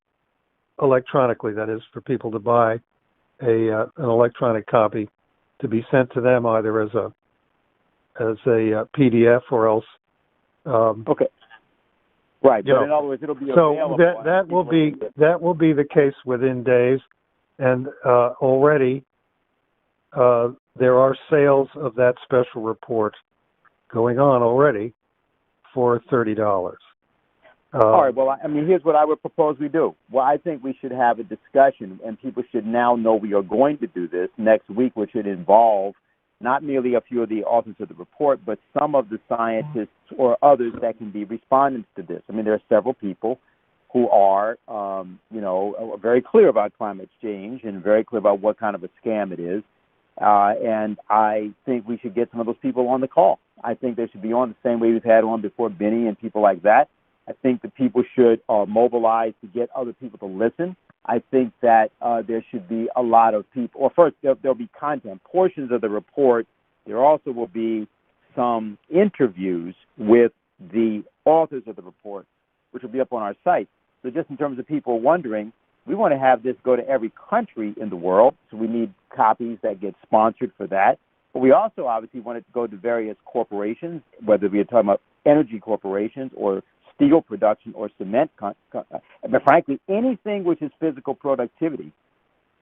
electronically. That is, for people to buy an electronic copy to be sent to them either as a PDF or else. Okay. Right, but in other words, it'll be available. So that will be the case within days, and already there are sales of that special report going on already for $30. All right. Well, I mean, here's what I would propose we do. Well, I think we should have a discussion, and people should now know we are going to do this next week, which should involve not merely a few of the authors of the report, but some of the scientists or others that can be respondents to this. I mean, there are several people who are, very clear about climate change and very clear about what kind of a scam it is. And I think we should get some of those people on the call. I think they should be on the same way we've had on before Benny and people like that. I think that people should mobilize to get other people to listen. I think that there should be a lot of people, or first, there'll be content, portions of the report. There also will be some interviews with the authors of the report, which will be up on our site. So just in terms of people wondering, we want to have this go to every country in the world, so we need copies that get sponsored for that. But we also obviously want it to go to various corporations, whether we're talking about energy corporations or steel production or cement, but frankly, anything which is physical productivity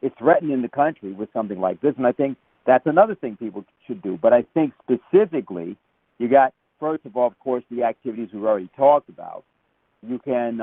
is threatened in the country with something like this. And I think that's another thing people should do. But I think specifically, you got, first of all, of course, the activities we've already talked about. You can,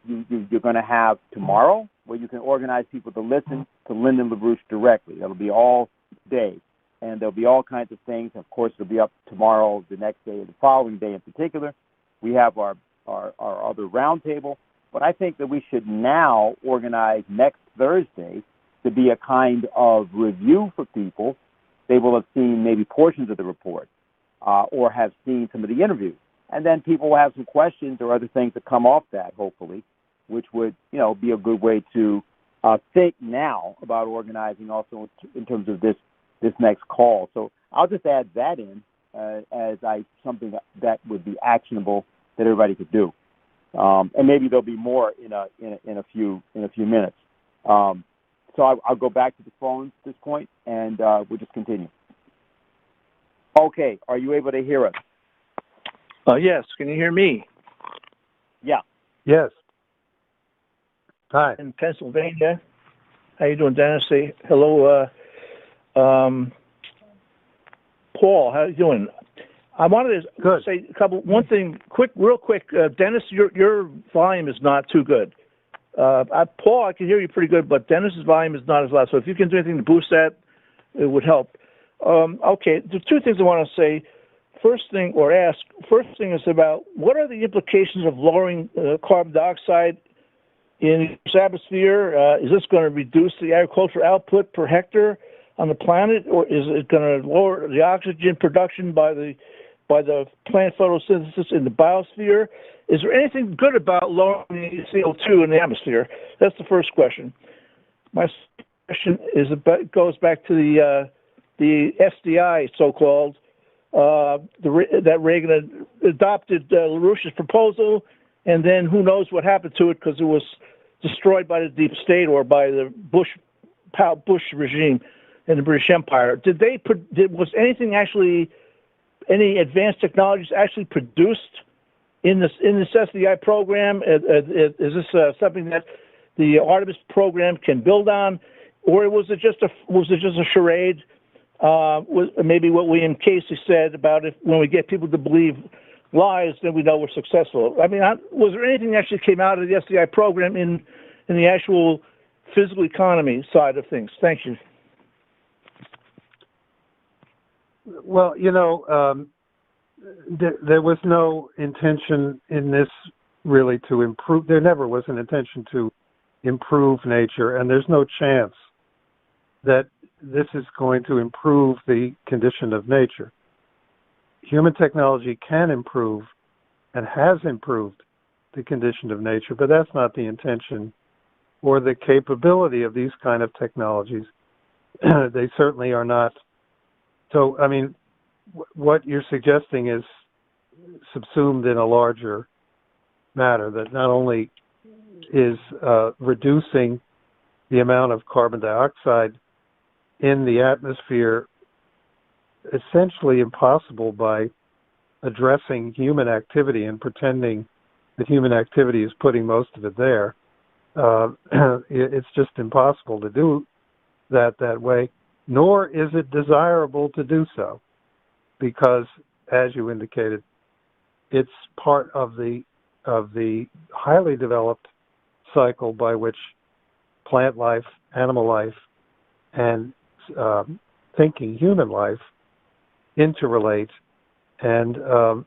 you're going to have tomorrow where you can organize people to listen to Lyndon LaRouche directly. That'll be all day. And there'll be all kinds of things. Of course, it'll be up tomorrow, the next day, the following day in particular. We have our other roundtable. But I think that we should now organize next Thursday to be a kind of review for people. They will have seen maybe portions of the report or have seen some of the interviews. And then people will have some questions or other things that come off that, hopefully, which would, be a good way to think now about organizing also in terms of this next call. So I'll just add that in as something that would be actionable that everybody could do. And maybe there'll be more in a few minutes. So I'll go back to the phones at this point, and we'll just continue. Okay, are you able to hear us? Yes. Can you hear me? Yeah. Yes. Hi. In Pennsylvania. How you doing, Dennis? Say hello, Paul. How you doing? I wanted to say one thing real quick. Dennis, your volume is not too good. Paul, I can hear you pretty good, but Dennis's volume is not as loud. So if you can do anything to boost that, it would help. Okay, there's two things I want to say. First thing is about what are the implications of lowering carbon dioxide in the atmosphere? Is this going to reduce the agricultural output per hectare on the planet, or is it going to lower the oxygen production by the plant photosynthesis in the biosphere? Is there anything good about lowering the CO2 in the atmosphere? That's the first question. My second question goes back to the SDI, so-called, that Reagan adopted LaRouche's proposal, and then who knows what happened to it because it was destroyed by the deep state or by the Bush regime in the British Empire. Was anything actually, any advanced technologies actually produced in this SDI program? Is this something that the Artemis program can build on, or was it just a charade? Maybe what William Casey said about when we get people to believe lies, then we know we're successful. I mean, was there anything that actually came out of the SDI program in the actual physical economy side of things? Thank you. Well, there was no intention in this really to improve. There never was an intention to improve nature, and there's no chance that this is going to improve the condition of nature. Human technology can improve and has improved the condition of nature, but that's not the intention or the capability of these kind of technologies. They certainly are not. So, I mean, what you're suggesting is subsumed in a larger matter that not only is reducing the amount of carbon dioxide in the atmosphere essentially impossible by addressing human activity and pretending that human activity is putting most of it there. It's just impossible to do that way, nor is it desirable to do so, because, as you indicated, it's part of the of the highly developed cycle by which plant life, animal life, and thinking human life interrelate and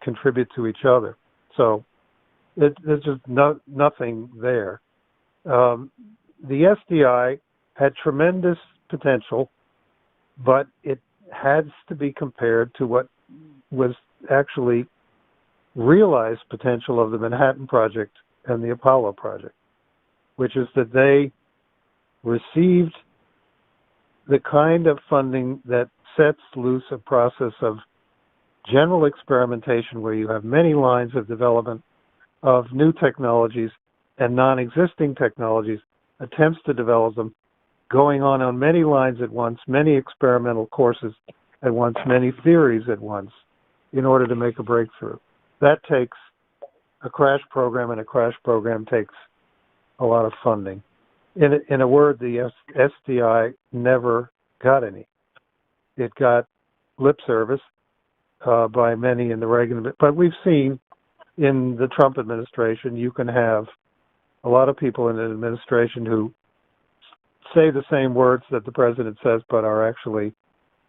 contribute to each other. So there's just nothing there. The SDI had tremendous potential, but it has to be compared to what was actually realized potential of the Manhattan Project and the Apollo Project, which is that they received the kind of funding that sets loose a process of general experimentation where you have many lines of development of new technologies and non-existing technologies, attempts to develop them, going on many lines at once, many experimental courses at once, many theories at once, in order to make a breakthrough. That takes a crash program, and a crash program takes a lot of funding. In a word, the SDI never got any. It got lip service by many in the Reagan, but we've seen in the Trump administration, you can have a lot of people in an administration who say the same words that the president says, but are actually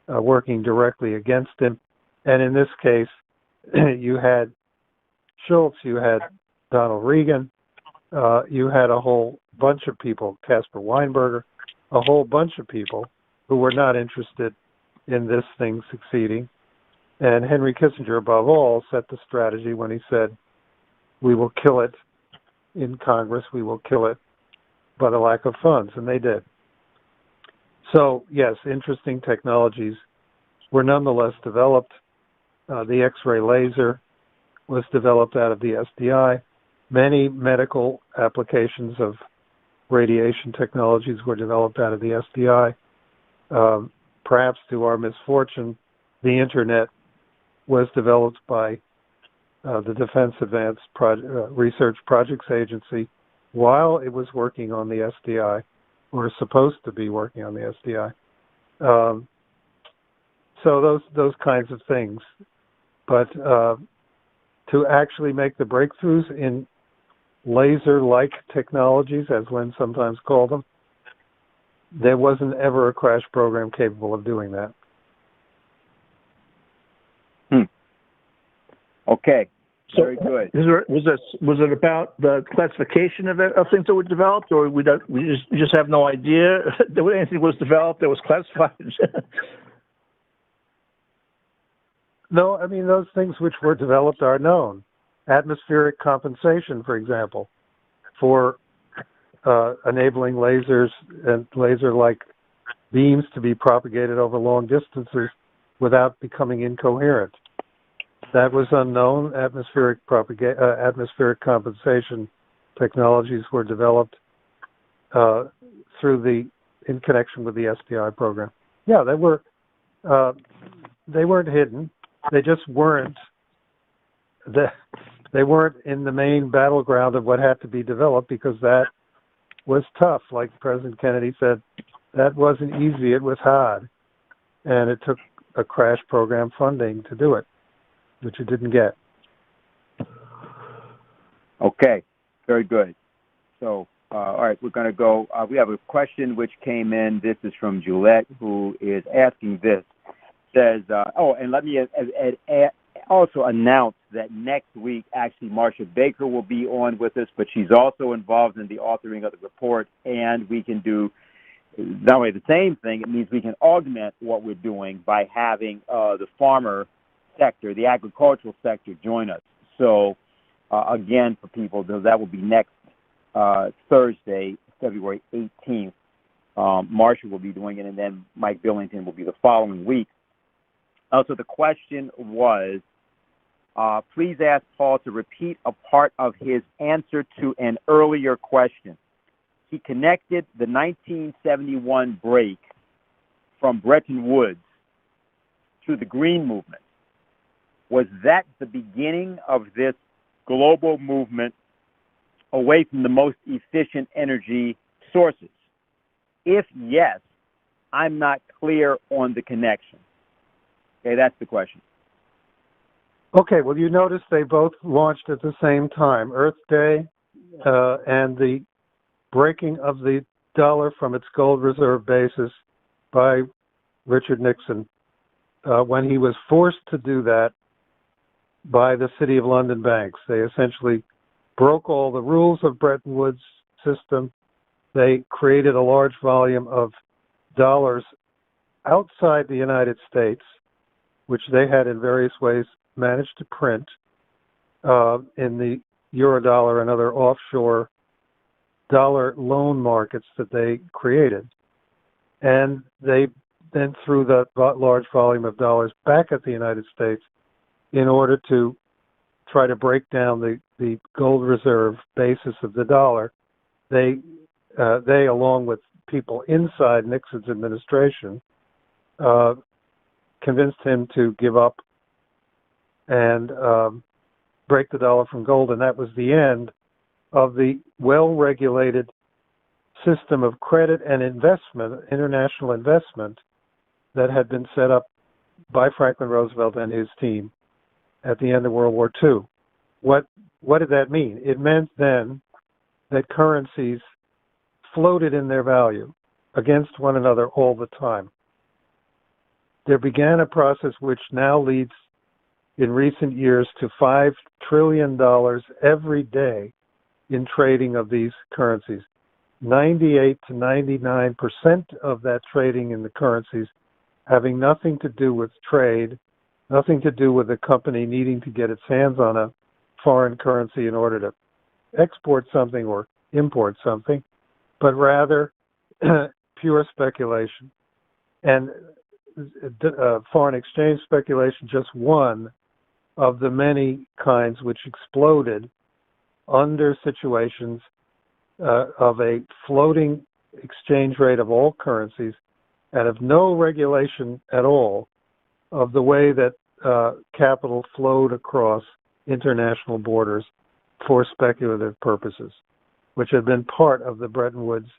working directly against him. And in this case, you had Schultz, you had Donald Regan, you had a whole bunch of people, Caspar Weinberger, a whole bunch of people who were not interested in this thing succeeding. And Henry Kissinger, above all, set the strategy when he said, we will kill it in Congress, we will kill it by the lack of funds, and they did. So, yes, interesting technologies were nonetheless developed. The X-ray laser was developed out of the SDI. Many medical applications of radiation technologies were developed out of the SDI. Perhaps to our misfortune, the Internet was developed by the Defense Advanced Research Projects Agency while it was working on the SDI, or supposed to be working on the SDI. So those kinds of things. But to actually make the breakthroughs in laser-like technologies, as Lynn sometimes called them, there wasn't ever a crash program capable of doing that. Okay, very good. Was it about the classification of things that were developed, or we just have no idea that anything was developed that was classified? No, I mean, those things which were developed are known. Atmospheric compensation, for example, for enabling lasers and laser-like beams to be propagated over long distances without becoming incoherent. That was unknown. Atmospheric compensation technologies were developed in connection with the SDI program. Yeah, they weren't hidden. They just weren't. They weren't in the main battleground of what had to be developed, because that was tough. Like President Kennedy said, that wasn't easy. It was hard, and it took a crash program funding to do it, which it didn't get. Okay, very good. So, all right, we're going to go. We have a question which came in. This is from Juliette, who is asking this. Says, and let me also announce that next week, actually, Marcia Baker will be on with us, but she's also involved in the authoring of the report, and we can do not only the same thing, it means we can augment what we're doing by having the farmer sector, the agricultural sector, join us. So, again, for people, that will be next Thursday, February 18th. Marcia will be doing it, and then Mike Billington will be the following week. So the question was, please ask Paul to repeat a part of his answer to an earlier question. He connected the 1971 break from Bretton Woods to the Green Movement. Was that the beginning of this global movement away from the most efficient energy sources? If yes, I'm not clear on the connection. Okay, that's the question. Okay, well, you notice they both launched at the same time, Earth Day and the breaking of the dollar from its gold reserve basis by Richard Nixon when he was forced to do that by the City of London banks. They essentially broke all the rules of Bretton Woods system. They created a large volume of dollars outside the United States, which they had in various ways managed to print in the Eurodollar and other offshore dollar loan markets that they created. And they then threw that large volume of dollars back at the United States in order to try to break down the gold reserve basis of the dollar. They along with people inside Nixon's administration, convinced him to give up and break the dollar from gold, and that was the end of the well-regulated system of credit and investment, international investment, that had been set up by Franklin Roosevelt and his team at the end of World War II. What did that mean? It meant then that currencies floated in their value against one another all the time. There began a process which now leads in recent years to $5 trillion every day in trading of these currencies. 98 to 99% of that trading in the currencies having nothing to do with trade, nothing to do with the company needing to get its hands on a foreign currency in order to export something or import something, but rather pure speculation. And foreign exchange speculation, just one of the many kinds which exploded under situations of a floating exchange rate of all currencies and of no regulation at all of the way that capital flowed across international borders for speculative purposes, which had been part of the Bretton Woods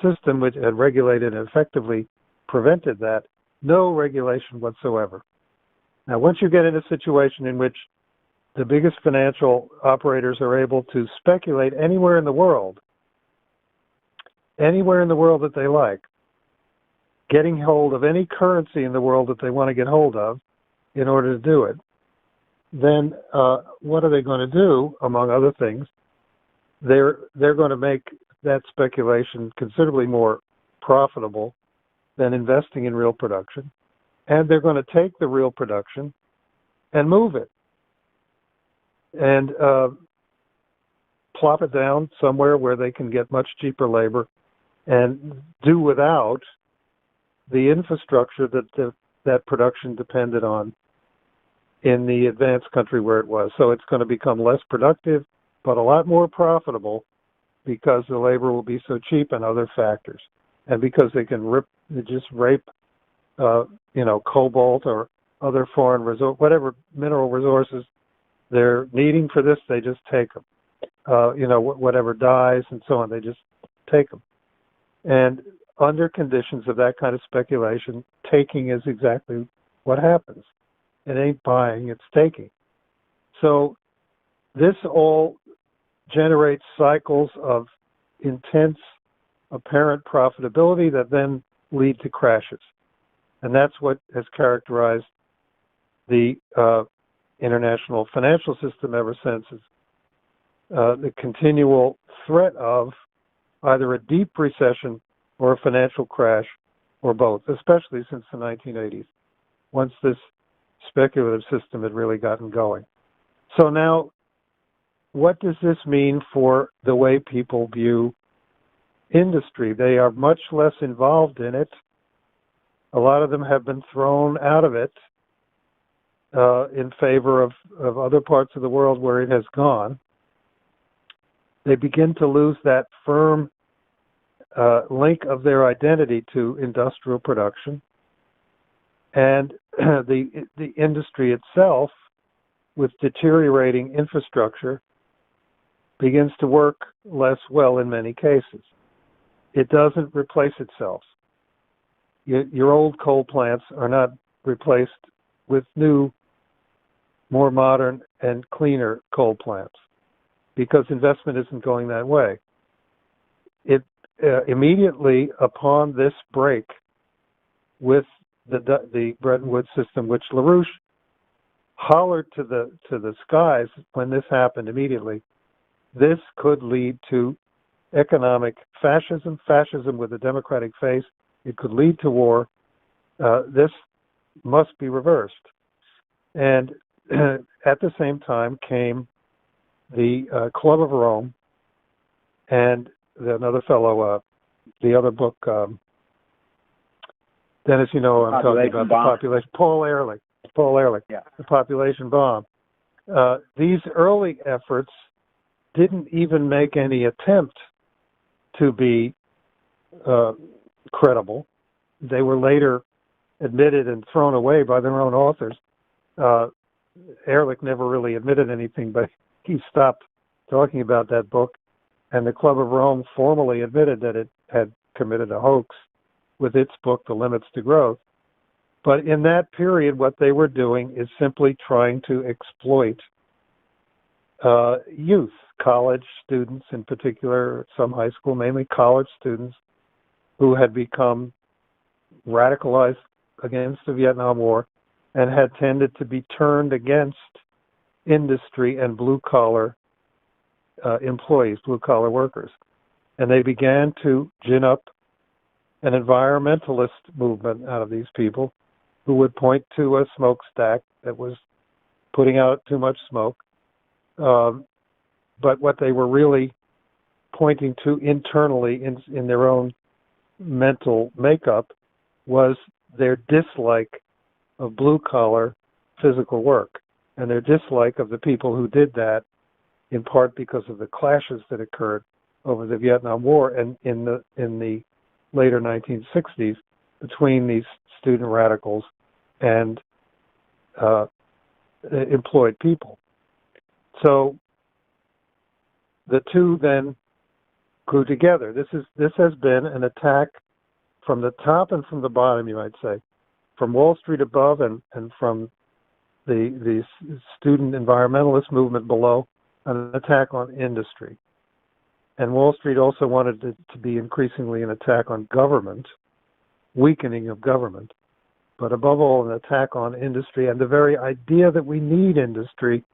system, which had regulated and effectively prevented that. No regulation whatsoever. Now, once you get in a situation in which the biggest financial operators are able to speculate anywhere in the world that they like, getting hold of any currency in the world that they want to get hold of in order to do it, then what are they going to do, among other things? They're going to make that speculation considerably more profitable than investing in real production, and they're going to take the real production and move it and plop it down somewhere where they can get much cheaper labor and do without the infrastructure that that production depended on in the advanced country where it was. So it's going to become less productive, but a lot more profitable because the labor will be so cheap and other factors. And because they can rape cobalt or other foreign whatever mineral resources they're needing for this, they just take them. Whatever dyes and so on, they just take them. And under conditions of that kind of speculation, taking is exactly what happens. It ain't buying, it's taking. So this all generates cycles of intense apparent profitability that then lead to crashes. And that's what has characterized the international financial system ever since, is the continual threat of either a deep recession or a financial crash, or both, especially since the 1980s, once this speculative system had really gotten going. So now, what does this mean for the way people view industry? They are much less involved in it. A lot of them have been thrown out of it in favor of other parts of the world where it has gone. They begin to lose that firm link of their identity to industrial production. And the industry itself, with deteriorating infrastructure, begins to work less well in many cases. It doesn't replace itself. Your old coal plants are not replaced with new more modern and cleaner coal plants, because investment isn't going that way. It immediately upon this break with the Bretton Woods system, which LaRouche hollered to the skies when this happened immediately, this could lead to economic fascism with a democratic face. It could lead to war. This must be reversed. And at the same time came the Club of Rome and another fellow, the other book, Dennis, you know I'm talking about, the population, Paul Ehrlich, yeah. The population bomb. These early efforts didn't even make any attempt to be credible. They were later admitted and thrown away by their own authors. Ehrlich never really admitted anything, but he stopped talking about that book, and the Club of Rome formally admitted that it had committed a hoax with its book, The Limits to Growth. But in that period, what they were doing is simply trying to exploit youth, college students in particular, some high school, mainly college students, who had become radicalized against the Vietnam War and had tended to be turned against industry and blue-collar employees, blue-collar workers. And they began to gin up an environmentalist movement out of these people who would point to a smokestack that was putting out too much smoke. But what they were really pointing to internally in their own mental makeup was their dislike of blue-collar physical work and their dislike of the people who did that, in part because of the clashes that occurred over the Vietnam War and in the later 1960s between these student radicals and employed people. So the two then grew together. This has been an attack from the top and from the bottom, you might say, from Wall Street above and from the student environmentalist movement below, an attack on industry. And Wall Street also wanted it to be increasingly an attack on government, weakening of government, but above all, an attack on industry and the very idea that we need industry,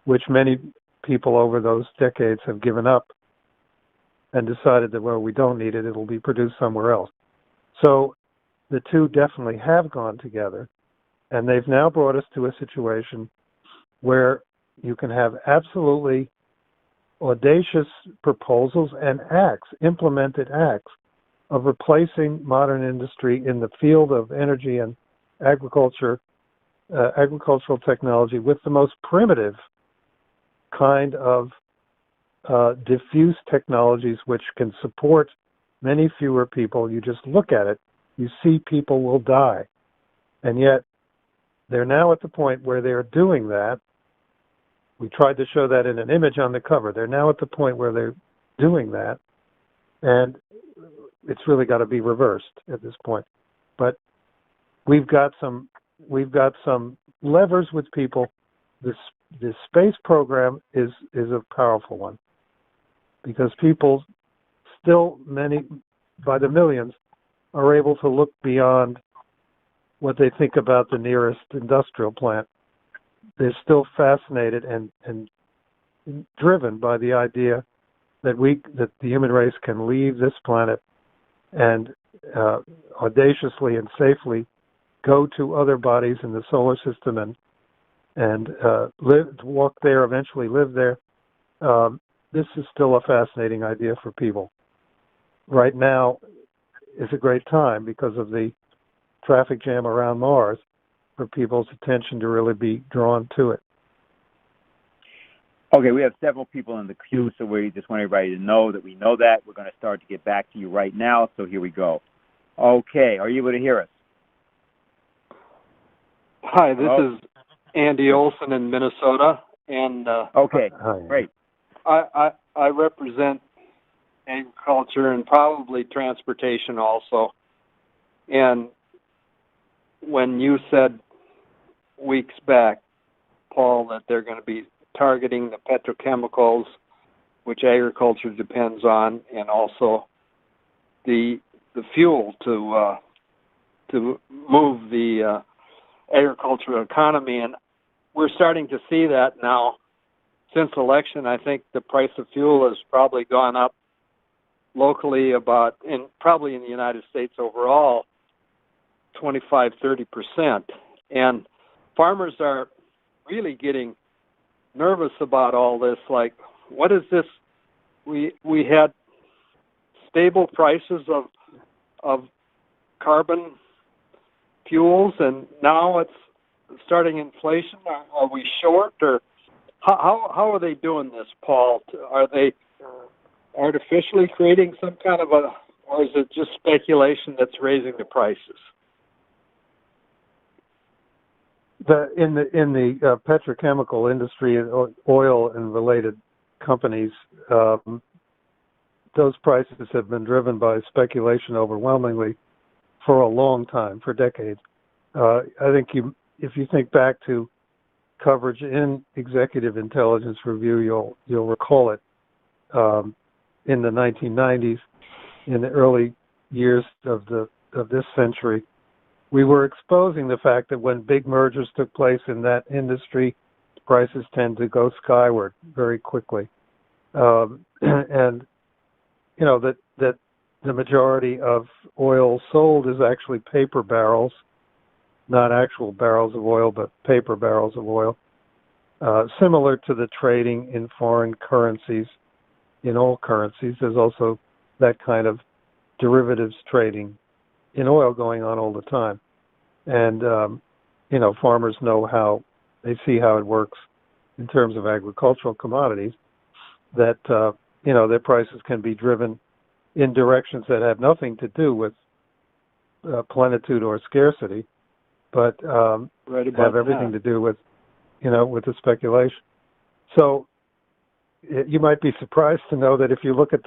which many people over those decades have given up and decided that, well, we don't need it, it'll be produced somewhere else. So the two definitely have gone together, and they've now brought us to a situation where you can have absolutely audacious proposals and acts, implemented acts, of replacing modern industry in the field of energy and agriculture, agricultural technology with the most primitive kind of diffuse technologies which can support many fewer people. You just look at it, you see people will die. And yet, they're now at the point where they're doing that. We tried to show that in an image on the cover. They're now at the point where they're doing that, and it's really got to be reversed at this point. But we've got some levers with people. This space program is a powerful one because people still, many by the millions, are able to look beyond what they think about the nearest industrial plant. They're still fascinated and driven by the idea that the human race can leave this planet and audaciously and safely go to other bodies in the solar system and walk there, eventually live there. This is still a fascinating idea for people. Right now is a great time because of the traffic jam around Mars for people's attention to really be drawn to it. Okay, we have several people in the queue, so we just want everybody to know that we know that. We're going to start to get back to you right now, so here we go. Okay, are you able to hear us? Hi, this is Andy Olson in Minnesota, and okay, great. I represent agriculture and probably transportation also. And when you said weeks back Paul, that they're going to be targeting the petrochemicals, which agriculture depends on, and also the fuel to move the agricultural economy. And we're starting to see that now. Since election, I think the price of fuel has probably gone up locally probably in the United States overall, 25-30%. And farmers are really getting nervous about all this. Like, what is this? We had stable prices of carbon fuels, and now it's starting inflation. Are we short, or how are they doing this, Paul? Are they artificially creating some kind of or is it just speculation that's raising the prices? In the petrochemical industry, oil and related companies, those prices have been driven by speculation overwhelmingly for a long time, for decades. I think if you think back to coverage in Executive Intelligence Review, you'll recall it in the 1990s, in the early years of this century. We were exposing the fact that when big mergers took place in that industry, prices tend to go skyward very quickly, and you know that the majority of oil sold is actually paper barrels, not actual barrels of oil, but paper barrels of oil, similar to the trading in foreign currencies. In all currencies, there's also that kind of derivatives trading in oil going on all the time. And, farmers know they see how it works in terms of agricultural commodities, that, their prices can be driven in directions that have nothing to do with plenitude or scarcity, but have everything to do with, with the speculation. So you might be surprised to know that if you look at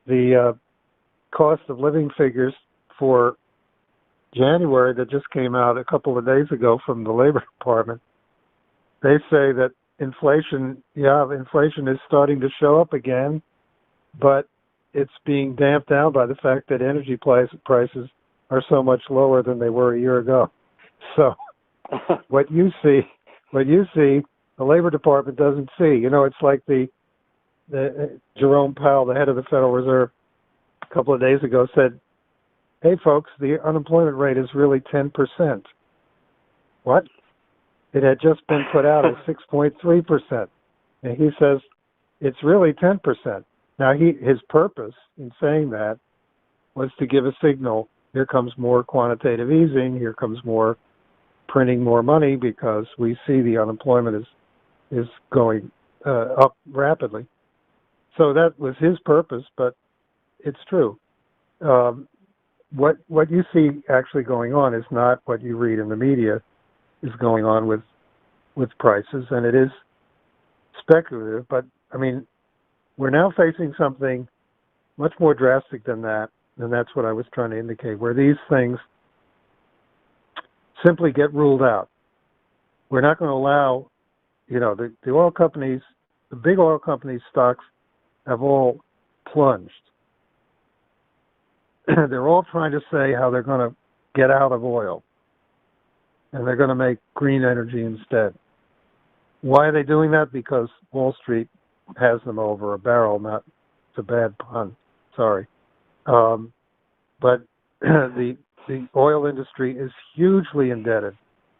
the cost of living figures for January that just came out a couple of days ago from the Labor Department, they say that inflation is starting to show up again, but it's being damped down by the fact that energy prices are so much lower than they were a year ago. So what you see, the Labor Department doesn't see. It's like the Jerome Powell, the head of the Federal Reserve, a couple of days ago said, "Hey, folks, the unemployment rate is really 10%. What? It had just been put out as 6.3%. And he says, it's really 10%. Now, his purpose in saying that was to give a signal, here comes more quantitative easing, here comes more printing more money, because we see the unemployment is going up rapidly. So that was his purpose, but it's true. What you see actually going on is not what you read in the media is going on with prices, and it is speculative. But I mean, we're now facing something much more drastic than that, and that's what I was trying to indicate, where these things simply get ruled out. We're not going to allow, the oil companies, the big oil companies' stocks have all plunged. They're all trying to say how they're going to get out of oil, and they're going to make green energy instead. Why are they doing that? Because Wall Street has them over a barrel. It's a bad pun, sorry. But the oil industry is hugely indebted,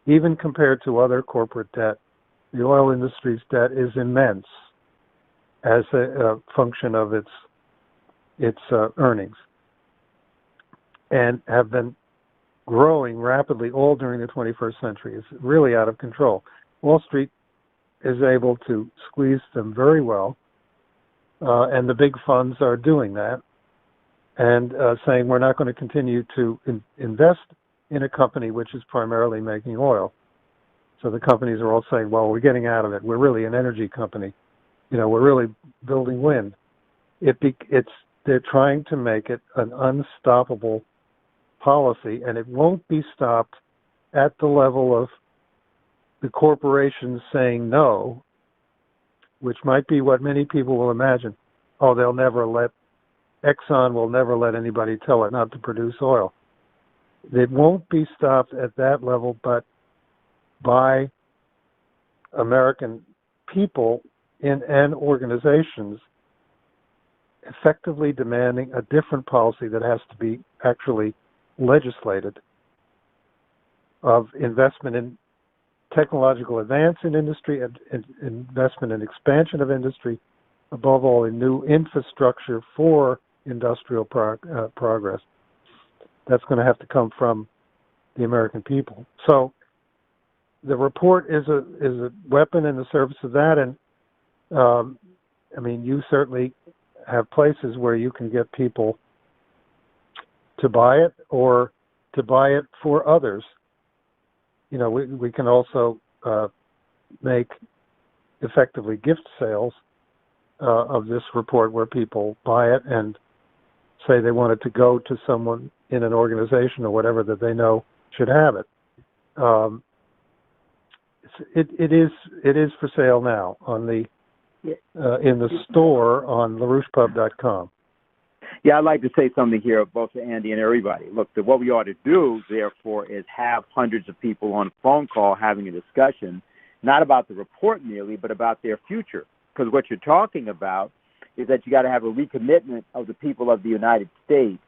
even compared to other corporate debt. The oil industry's debt is immense as a function of its earnings, and have been growing rapidly all during the 21st century. It's really out of control. Wall Street is able to squeeze them very well, and the big funds are doing that, and saying we're not going to continue to invest in a company which is primarily making oil. So the companies are all saying, well, we're getting out of it. We're really an energy company. We're really building wind. They're trying to make it an unstoppable policy, and it won't be stopped at the level of the corporations saying no, which might be what many people will imagine. Oh, Exxon will never let anybody tell it not to produce oil. It won't be stopped at that level, but by American people and organizations effectively demanding a different policy that has to be actually legislated of investment in technological advance in industry and investment in expansion of industry, above all in new infrastructure for industrial progress. That's going to have to come from the American people. So the report is a weapon in the service of that, and I mean, you certainly have places where you can get people to buy it or to buy it for others. You know, we can also make effectively gift sales of this report where people buy it and say they want it to go to someone in an organization or whatever that they know should have it. It is for sale now on the in the store on LaRouchePub.com. Yeah, I'd like to say something here, both to Andy and everybody. Look, what we ought to do, therefore, is have hundreds of people on a phone call having a discussion, not about the report merely, but about their future. Because what you're talking about is that you got to have a recommitment of the people of the United States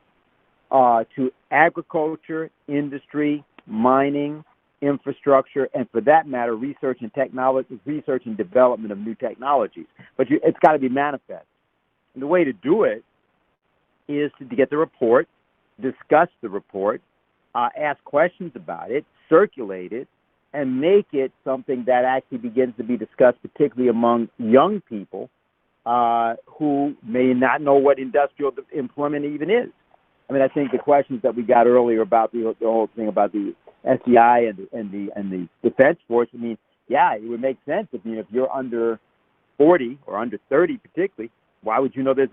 to agriculture, industry, mining, infrastructure, and for that matter, research and technology, research and development of new technologies. But it's got to be manifest. And the way to do it is to get the report, discuss the report, ask questions about it, circulate it, and make it something that actually begins to be discussed, particularly among young people who may not know what industrial employment even is. I mean, I think the questions that we got earlier about the whole thing about the SEI and the Defense Force, I mean, yeah, it would make sense if you're under 40 or under 30 particularly, why would you know there's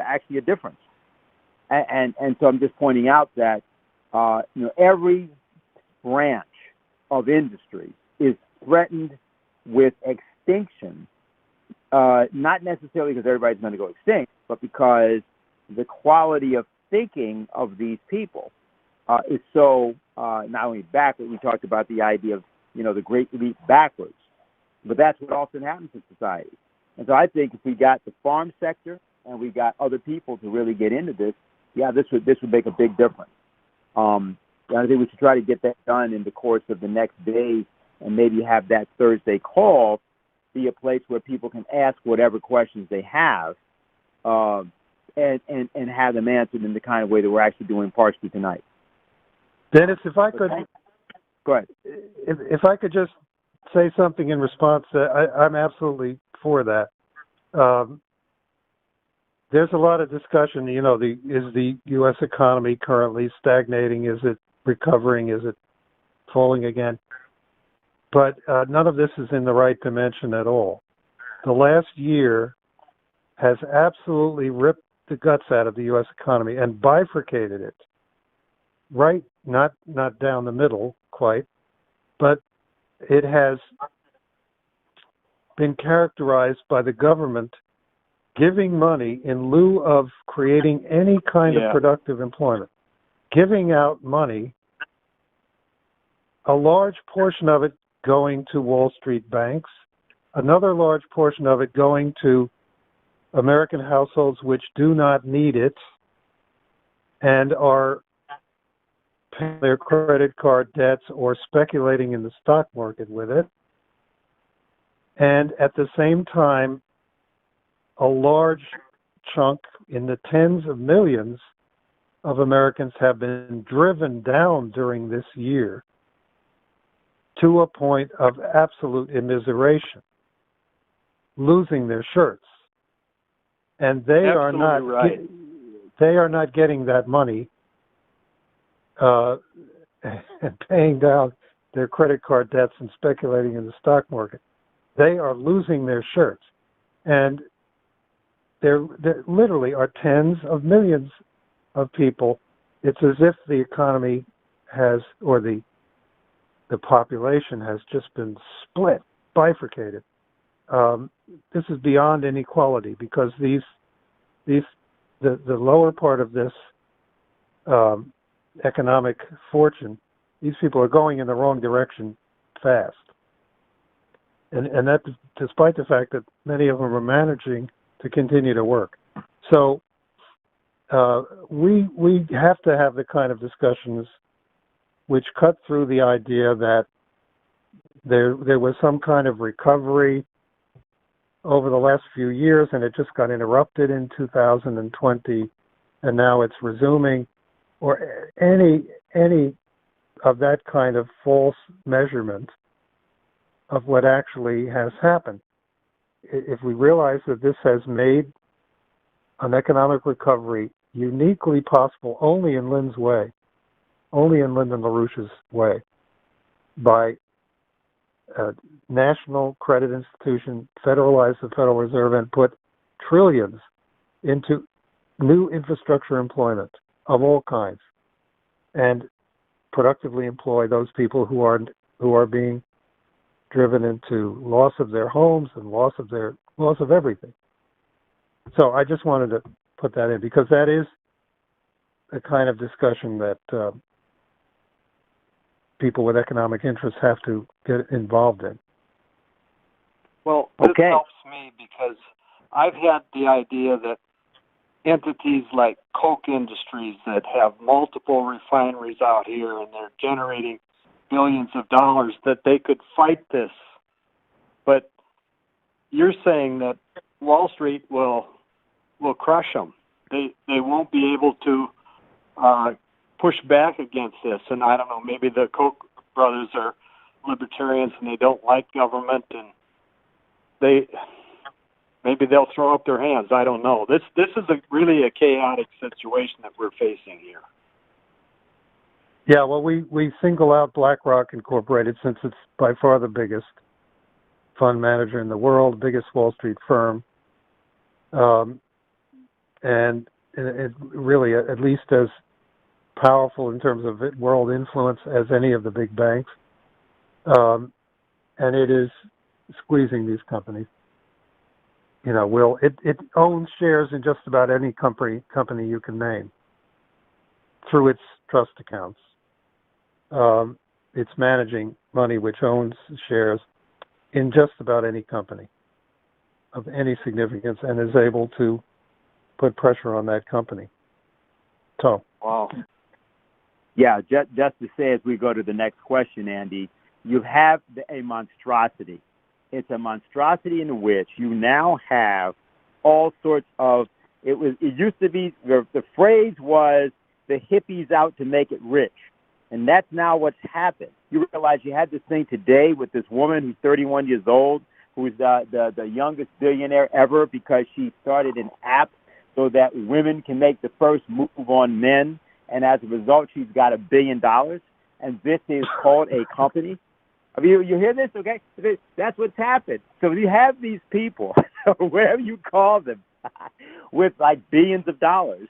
actually a difference? And so I'm just pointing out that every branch of industry is threatened with extinction, not necessarily because everybody's going to go extinct, but because the quality of thinking of these people is so not only backward. We talked about the idea of the great leap backwards, but that's what often happens in society. And so I think if we got the farm sector and we got other people to really get into this, yeah, this would make a big difference. I think we should try to get that done in the course of the next days, and maybe have that Thursday call be a place where people can ask whatever questions they have, and have them answered in the kind of way that we're actually doing partially tonight. Dennis, if I could, go ahead. If I could just say something in response, I'm absolutely for that. There's a lot of discussion. Is the U.S. economy currently stagnating? Is it recovering? Is it falling again? But none of this is in the right dimension at all. The last year has absolutely ripped the guts out of the U.S. economy and bifurcated it. Right, not down the middle quite, but it has been characterized by the government giving money in lieu of creating any kind of productive employment, giving out money, a large portion of it going to Wall Street banks, another large portion of it going to American households which do not need it and are paying their credit card debts or speculating in the stock market with it. And at the same time, a large chunk, in the tens of millions of Americans, have been driven down during this year to a point of absolute immiseration, losing their shirts. And they are not right. They are not getting that money and paying down their credit card debts and speculating in the stock market. They are losing their shirts. And there literally are tens of millions of people. It's as if the economy has, or the the population has just been split, bifurcated. This is beyond inequality because the lower part of this economic fortune, these people are going in the wrong direction fast. And that despite the fact that many of them are managing to continue to work. So we have to have the kind of discussions which cut through the idea that there was some kind of recovery over the last few years and it just got interrupted in 2020 and now it's resuming, or any of that kind of false measurement of what actually has happened. If we realize that this has made an economic recovery uniquely possible only in Lynn's way, only in Lyndon LaRouche's way, by a national credit institution, federalize the Federal Reserve, and put trillions into new infrastructure employment of all kinds, and productively employ those people who are being driven into loss of their homes and loss of everything. So I just wanted to put that in because that is the kind of discussion that people with economic interests have to get involved in. Well, this helps me because I've had the idea that entities like Koch Industries that have multiple refineries out here and they're generating billions of dollars, that they could fight this. But you're saying that Wall Street will crush them. They won't be able to push back against this. And I don't know, maybe the Koch brothers are libertarians and they don't like government, and maybe they'll throw up their hands. I don't know. This is really a chaotic situation that we're facing here. Yeah, well, we single out BlackRock Incorporated since it's by far the biggest fund manager in the world, biggest Wall Street firm, and it really at least as powerful in terms of world influence as any of the big banks, and it is squeezing these companies. You know, it owns shares in just about any company you can name through its trust accounts. It's managing money which owns shares in just about any company of any significance and is able to put pressure on that company. So, wow. Yeah, just to say as we go to the next question, Andy, you have a monstrosity. It's a monstrosity in which you now have all sorts of, it used to be, the phrase was the hippies out to make it rich. And that's now what's happened. You realize you had this thing today with this woman who's 31 years old, who's the youngest billionaire ever because she started an app so that women can make the first move on men. And as a result, she's got $1 billion. And this is called a company. I mean, you hear this, okay? That's what's happened. So you have these people, wherever you call them, with like billions of dollars.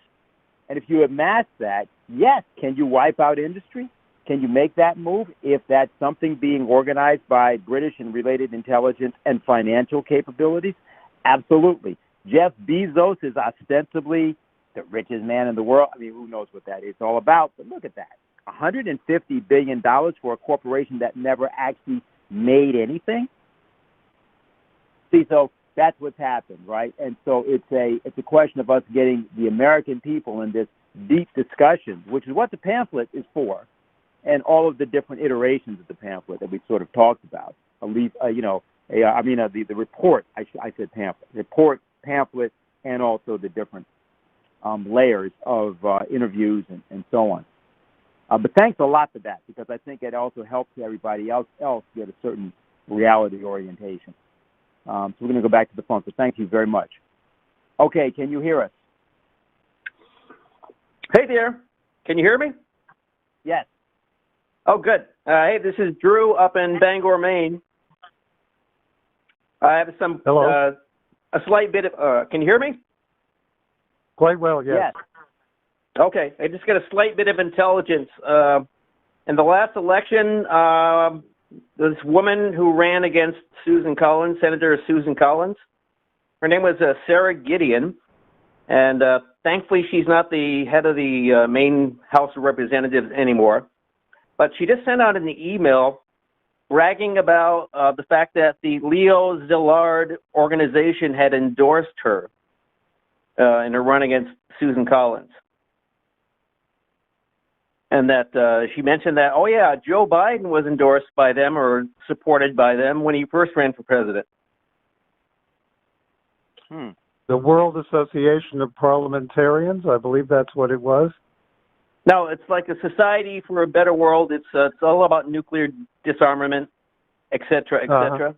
And if you amass that, yes, can you wipe out industry? Can you make that move if that's something being organized by British and related intelligence and financial capabilities? Absolutely. Jeff Bezos is ostensibly the richest man in the world. I mean, who knows what that is all about? But look at that. $150 billion for a corporation that never actually made anything. See, so that's what's happened, right? And so it's a question of us getting the American people in this deep discussion, which is what the pamphlet is for, and all of the different iterations of the pamphlet that we sort of talked about. The report. I said pamphlet, report, pamphlet, and also the different layers of interviews and so on. But thanks a lot for that, because I think it also helps everybody else get a certain reality orientation. So we're going to go back to the phone. So thank you very much. Okay, can you hear us? Hey there. Can you hear me? Yes. Oh, good. Hey, this is Drew up in Bangor, Maine. I have some a slight bit of. Can you hear me? Quite well, yes. Yes. Okay, I just got a slight bit of intelligence. in the last election, this woman who ran against Susan Collins, Senator Susan Collins, her name was Sarah Gideon, and thankfully she's not the head of the main House of Representatives anymore. But she just sent out an email bragging about the fact that the Leo Szilard organization had endorsed her in her run against Susan Collins. And that she mentioned that, oh yeah, Joe Biden was endorsed by them or supported by them when he first ran for president. The World Association of Parliamentarians, I believe that's what it was. No, it's like a Society for a Better World. It's all about nuclear disarmament, et cetera, et cetera.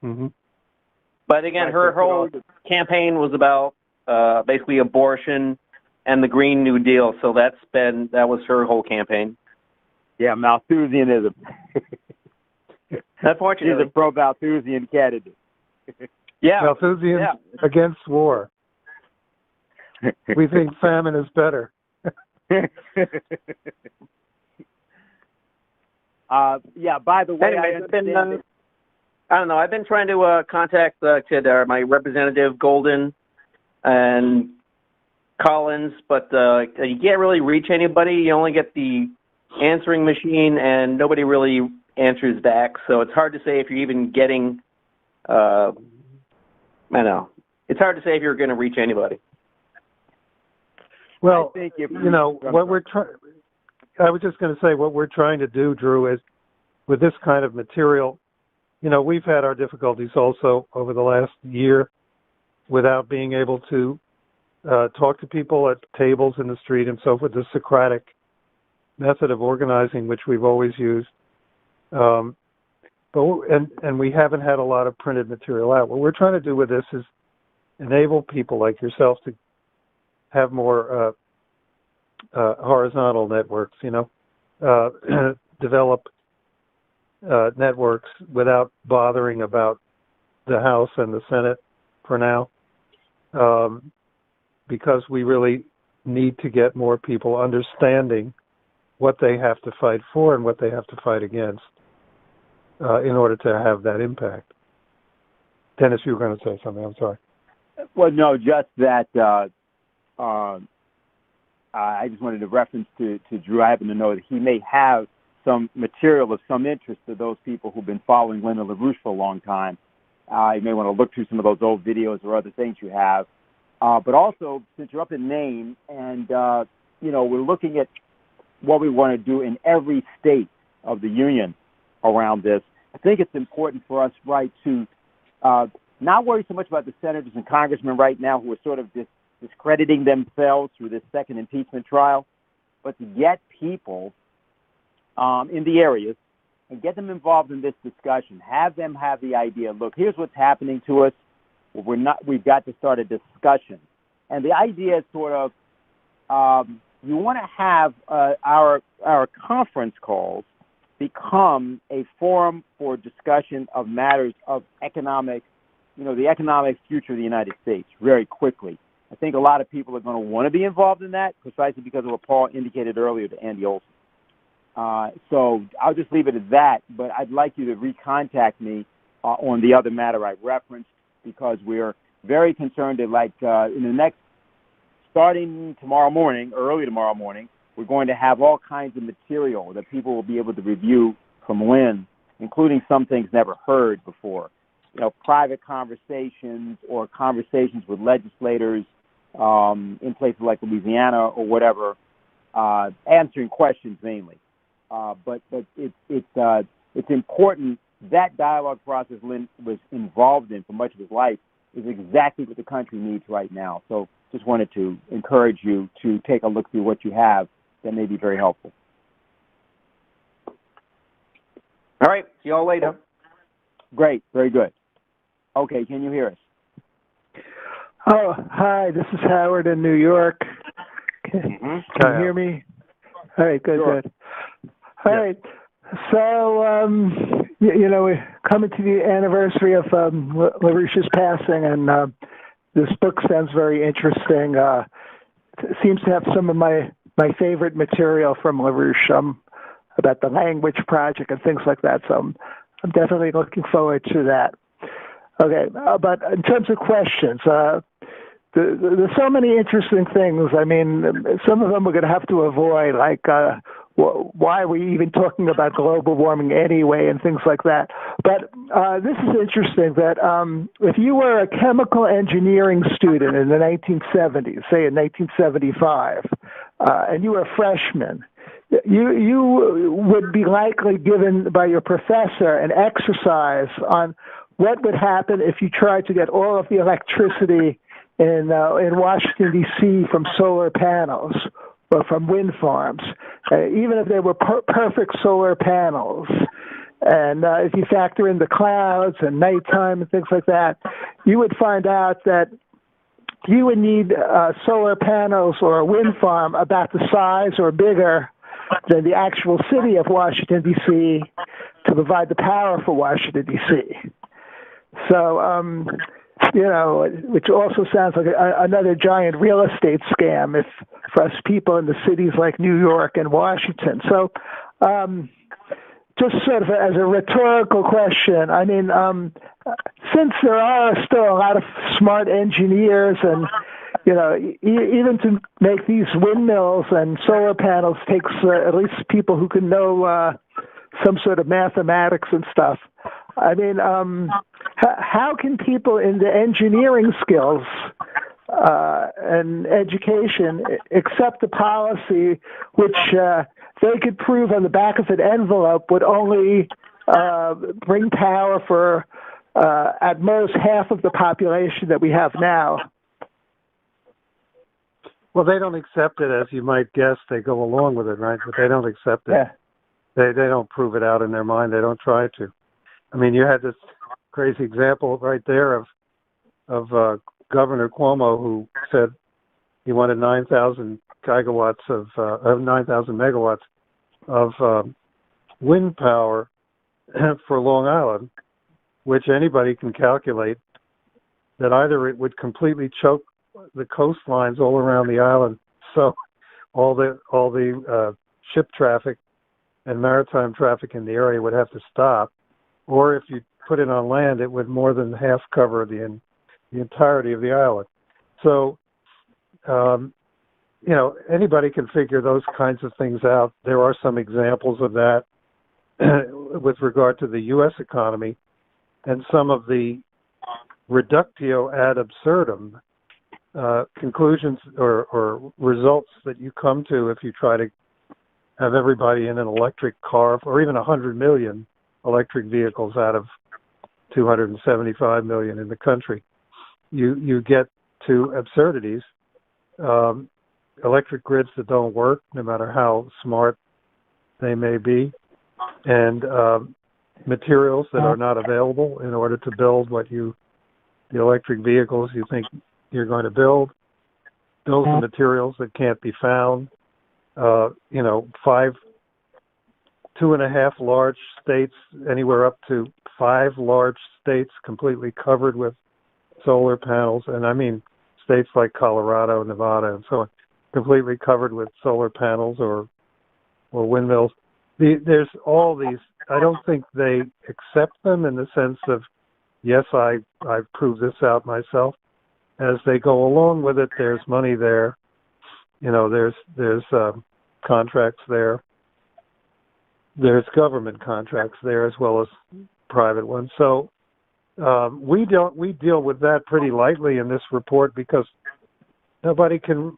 Mm-hmm. But again, her whole campaign was about basically abortion and the Green New Deal. So that was her whole campaign. Yeah, Malthusianism. Unfortunately, she's a pro-Malthusian candidate. Yeah, Malthusians against war. We think famine is better. Yeah, by the way, anyway, I don't know. I've been trying to contact my representative Golden and Collins, but you can't really reach anybody. You only get the answering machine, and nobody really answers back. So it's hard to say if you're even getting. I know it's hard to say if you're going to reach anybody. Well, what we're trying. I was just going to say what we're trying to do, Drew, is with this kind of material. We've had our difficulties also over the last year without being able to talk to people at tables in the street and so forth, the Socratic method of organizing, which we've always used. But we haven't had a lot of printed material out. What we're trying to do with this is enable people like yourself to have more horizontal networks, develop networks without bothering about the House and the Senate for now, because we really need to get more people understanding what they have to fight for and what they have to fight against in order to have that impact. Dennis, you were going to say something. I'm sorry. Well, no, just that I just wanted to reference to Drew. I happen to know that he may have some material of some interest to those people who've been following Lyndon LaRouche for a long time. You may want to look through some of those old videos or other things you have. But also, since you're up in Maine and, we're looking at what we want to do in every state of the union around this, I think it's important for us, right, to not worry so much about the senators and congressmen right now who are sort of discrediting themselves through this second impeachment trial, but to get people in the areas and get them involved in this discussion. Have them have the idea, look, here's what's happening to us. We've got to start a discussion. And the idea is sort of, you want to have our conference calls become a forum for discussion of matters of economic, the economic future of the United States very quickly. I think a lot of people are going to want to be involved in that precisely because of what Paul indicated earlier to Andy Olson. So I'll just leave it at that, but I'd like you to recontact me on the other matter I referenced, because we're very concerned that in the next, starting tomorrow morning, early tomorrow morning, we're going to have all kinds of material that people will be able to review from Lynn, including some things never heard before. Private conversations or conversations with legislators in places like Louisiana or whatever, answering questions mainly. But it's important. That dialogue process Lynn was involved in for much of his life is exactly what the country needs right now. So just wanted to encourage you to take a look through what you have. That may be very helpful. All right. See you all later. Great. Very good. Okay. Can you hear us? Oh, hi. This is Howard in New York. Can you hear me? All right. Good, sure. good. All right. So, we're coming to the anniversary of LaRouche's passing, and this book sounds very interesting. It seems to have some of my favorite material from LaRouche. about the language project and things like that. So I'm definitely looking forward to that. Okay, but in terms of questions, there's so many interesting things. I mean, some of them we're going to have to avoid, like why are we even talking about global warming anyway and things like that. But this is interesting that if you were a chemical engineering student in the 1970s, say in 1975, and you were a freshman, you would be likely given by your professor an exercise on what would happen if you tried to get all of the electricity in Washington, D.C. from solar panels or from wind farms, even if they were perfect solar panels. And if you factor in the clouds and nighttime and things like that, you would find out that you would need solar panels or a wind farm about the size or bigger than the actual city of Washington, D.C. to provide the power for Washington, D.C. So, which also sounds like another giant real estate scam for us people in the cities like New York and Washington. So, just sort of as a rhetorical question, I mean, since there are still a lot of smart engineers and, even to make these windmills and solar panels takes at least people who can know some sort of mathematics and stuff. I mean, how can people in the engineering skills and education accept a policy which they could prove on the back of an envelope would only bring power for at most half of the population that we have now? Well, they don't accept it, as you might guess. They go along with it, right? But they don't accept it. Yeah. They don't prove it out in their mind. They don't try to. I mean, you had this crazy example right there of Governor Cuomo, who said he wanted 9,000 megawatts of wind power for Long Island, which anybody can calculate that either it would completely choke the coastlines all around the island, so all the ship traffic and maritime traffic in the area would have to stop, or if you put it on land, it would more than half cover the entirety of the island. So, anybody can figure those kinds of things out. There are some examples of that with regard to the U.S. economy, and some of the reductio ad absurdum conclusions or results that you come to if you try to have everybody in an electric car, or even 100 million electric vehicles out of 275 million in the country. You get to absurdities, electric grids that don't work, no matter how smart they may be, and materials that are not available in order to build the electric vehicles you think you're going to build, bills of materials that can't be found, 2.5 large states, anywhere up to 5 large states completely covered with solar panels, and I mean states like Colorado, Nevada, and so on, completely covered with solar panels or windmills. There's all these. I don't think they accept them in the sense of, yes, I've proved this out myself. As they go along with it, there's money there. There's contracts there. There's government contracts there as well as private ones. So we deal with that pretty lightly in this report, because nobody can,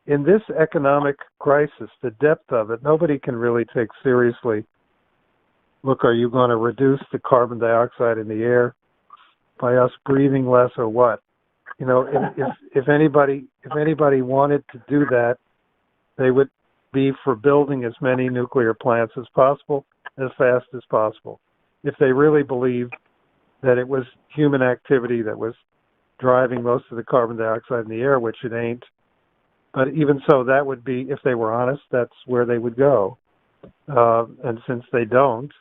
in this economic crisis, the depth of it, nobody can really take seriously. Look, are you going to reduce the carbon dioxide in the air by us breathing less, or what? If anybody wanted to do that, they would be for building as many nuclear plants as possible, as fast as possible. If they really believed that it was human activity that was driving most of the carbon dioxide in the air, which it ain't. But even so, that would be, if they were honest, that's where they would go. And since they don't,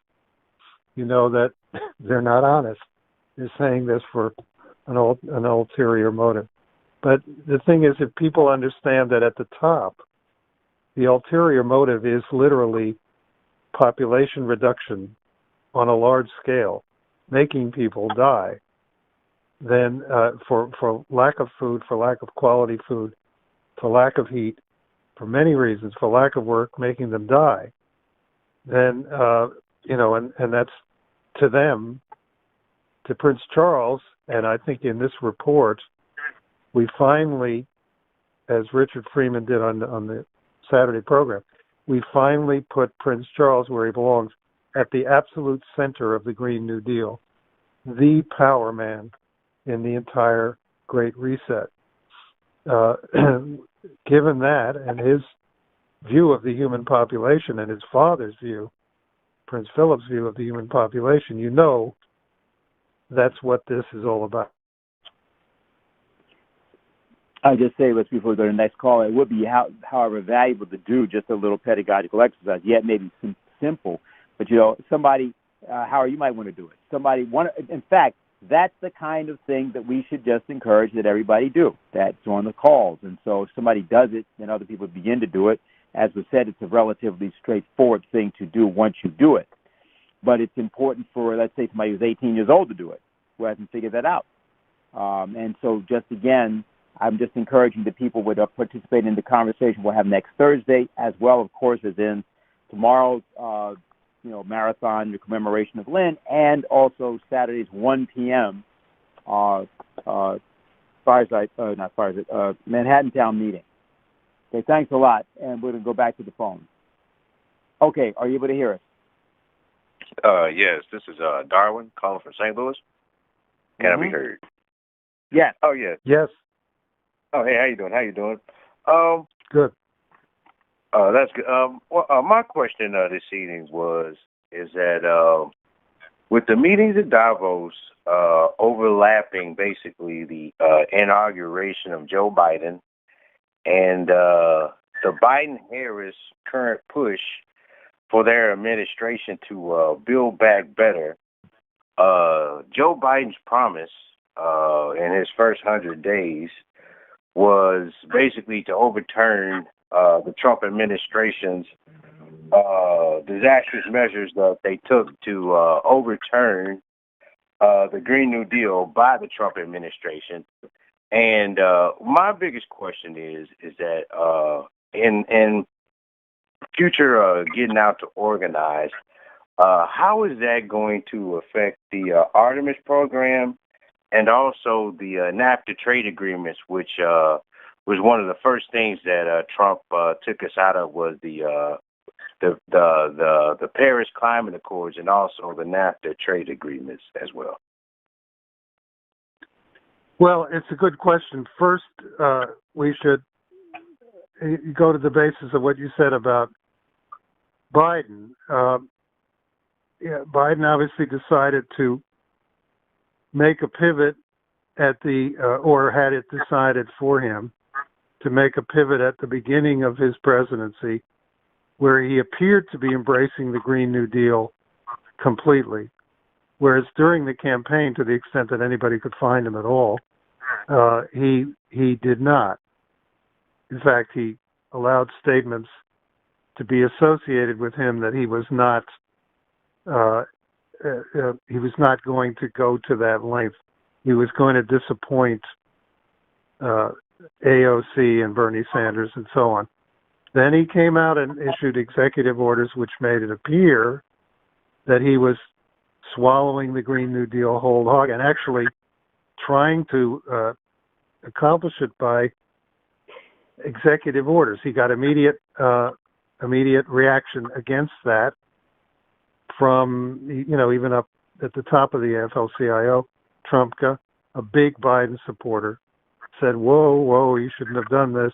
that they're not honest. They're saying this for an ulterior motive. But the thing is, if people understand that at the top, the ulterior motive is literally population reduction on a large scale, making people die, then for lack of food, for lack of quality food, for lack of heat, for many reasons, for lack of work, making them die, then, and that's to them, to Prince Charles, and I think in this report, we finally, as Richard Freeman did on the Saturday program, we finally put Prince Charles where he belongs, at the absolute center of the Green New Deal, the power man in the entire Great Reset. Given that and his view of the human population and his father's view, Prince Philip's view of the human population, you know that's what this is all about. I just say, let's before we go to the next call, it would be, however, valuable to do just a little pedagogical exercise, yet maybe simple. But, somebody, Howard, you might want to do it. In fact, that's the kind of thing that we should just encourage that everybody do. That's on the calls. And so if somebody does it, then other people begin to do it. As was said, it's a relatively straightforward thing to do once you do it. But it's important for, let's say, somebody who's 18 years old to do it, who hasn't figured that out. And so just again, I'm just encouraging that people would participate in the conversation we'll have next Thursday, as well, of course, as in tomorrow's marathon, the commemoration of Lynn, and also Saturday's 1 p.m. Manhattan Town meeting. Okay, thanks a lot, and we're going to go back to the phone. Okay, are you able to hear us? Yes, this is Darwin calling from St. Louis. Can I be heard? Yes. Oh, yes. Yes. Oh, hey, how you doing? Good. That's good. My question this evening is that with the meetings at Davos overlapping basically the inauguration of Joe Biden and the Biden-Harris current push for their administration to build back better, Joe Biden's promise in his first 100 days was basically to overturn the Trump administration's disastrous measures that they took to overturn the Green New Deal by the Trump administration. And my biggest question is that in future getting out to organize, how is that going to affect the Artemis program and also the NAFTA trade agreements, which was one of the first things that Trump took us out of, was the Paris Climate Accords and also the NAFTA trade agreements as well? Well, it's a good question. First, we should go to the basis of what you said about Biden. Biden obviously decided to make a pivot at or had it decided for him to make a pivot at the beginning of his presidency, where he appeared to be embracing the Green New Deal completely. Whereas during the campaign, to the extent that anybody could find him at all, he did not. In fact, he allowed statements to be associated with him that he was not going to go to that length. He was going to disappoint AOC and Bernie Sanders and so on. Then he came out and issued executive orders which made it appear that he was swallowing the Green New Deal whole hog and actually trying to accomplish it by executive orders. He got immediate reaction against that from, even up at the top of the AFL-CIO, Trumpka, a big Biden supporter, said, whoa, you shouldn't have done this.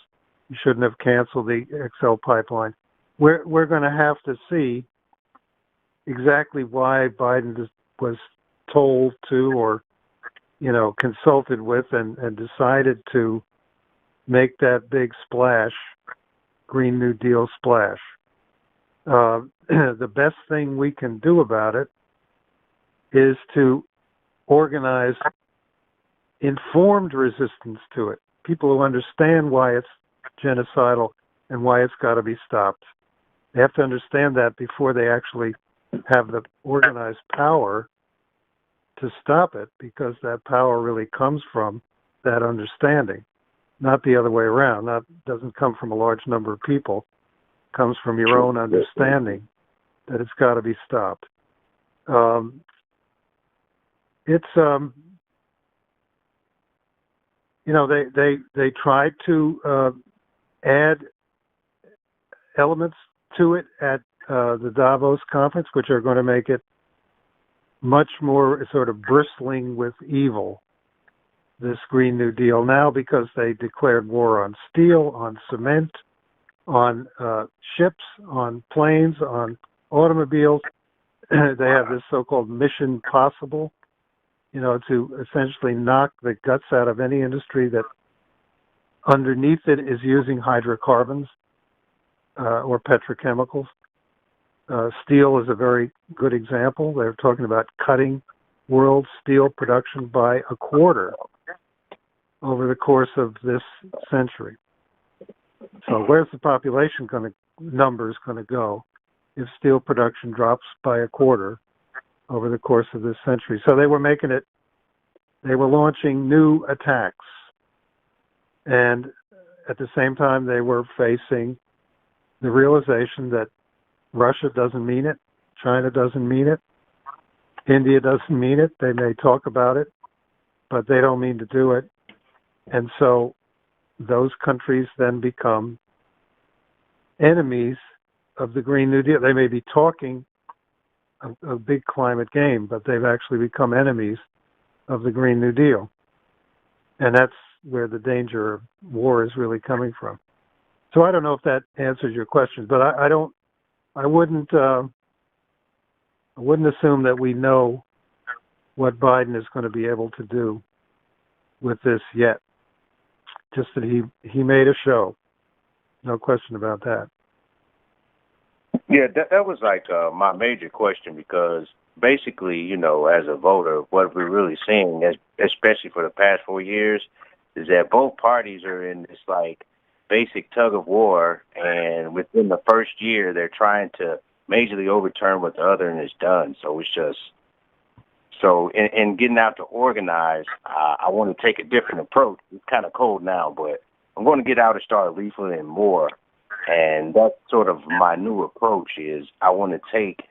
You shouldn't have canceled the XL pipeline. We're going to have to see exactly why Biden was told to or, consulted with and decided to make that big splash, Green New Deal splash. The best thing we can do about it is to organize informed resistance to it. People who understand why it's genocidal and why it's got to be stopped. They have to understand that before they actually have the organized power to stop it, because that power really comes from that understanding, not the other way around. That doesn't come from a large number of people. It comes from your own understanding that it's got to be stopped. They tried to add elements to it at the Davos conference, which are going to make it much more sort of bristling with evil, this Green New Deal now, because they declared war on steel, on cement, on ships, on planes, on automobiles. They have this so-called Mission Possible, to essentially knock the guts out of any industry that underneath it is using hydrocarbons or petrochemicals. Steel is a very good example. They're talking about cutting world steel production by a quarter over the course of this century. So where's the population numbers going to go if steel production drops by a quarter over the course of this century? So they were launching new attacks. And at the same time, they were facing the realization that Russia doesn't mean it, China doesn't mean it, India doesn't mean it. They may talk about it, but they don't mean to do it. And so those countries then become enemies of the Green New Deal. They may be talking a big climate game, but they've actually become enemies of the Green New Deal. And that's where the danger of war is really coming from. So I don't know if that answers your question, but I wouldn't assume that we know what Biden is going to be able to do with this yet. Just that he made a show. No question about that. Yeah, that was like my major question, because basically, as a voter, what we're really seeing, especially for the past 4 years, is that both parties are in this like basic tug of war, and within the first year, they're trying to majorly overturn what the other has done. So it's just, in getting out to organize, I want to take a different approach. It's kind of cold now, but I'm going to get out and start leafleting more. And that's sort of my new approach is I want to take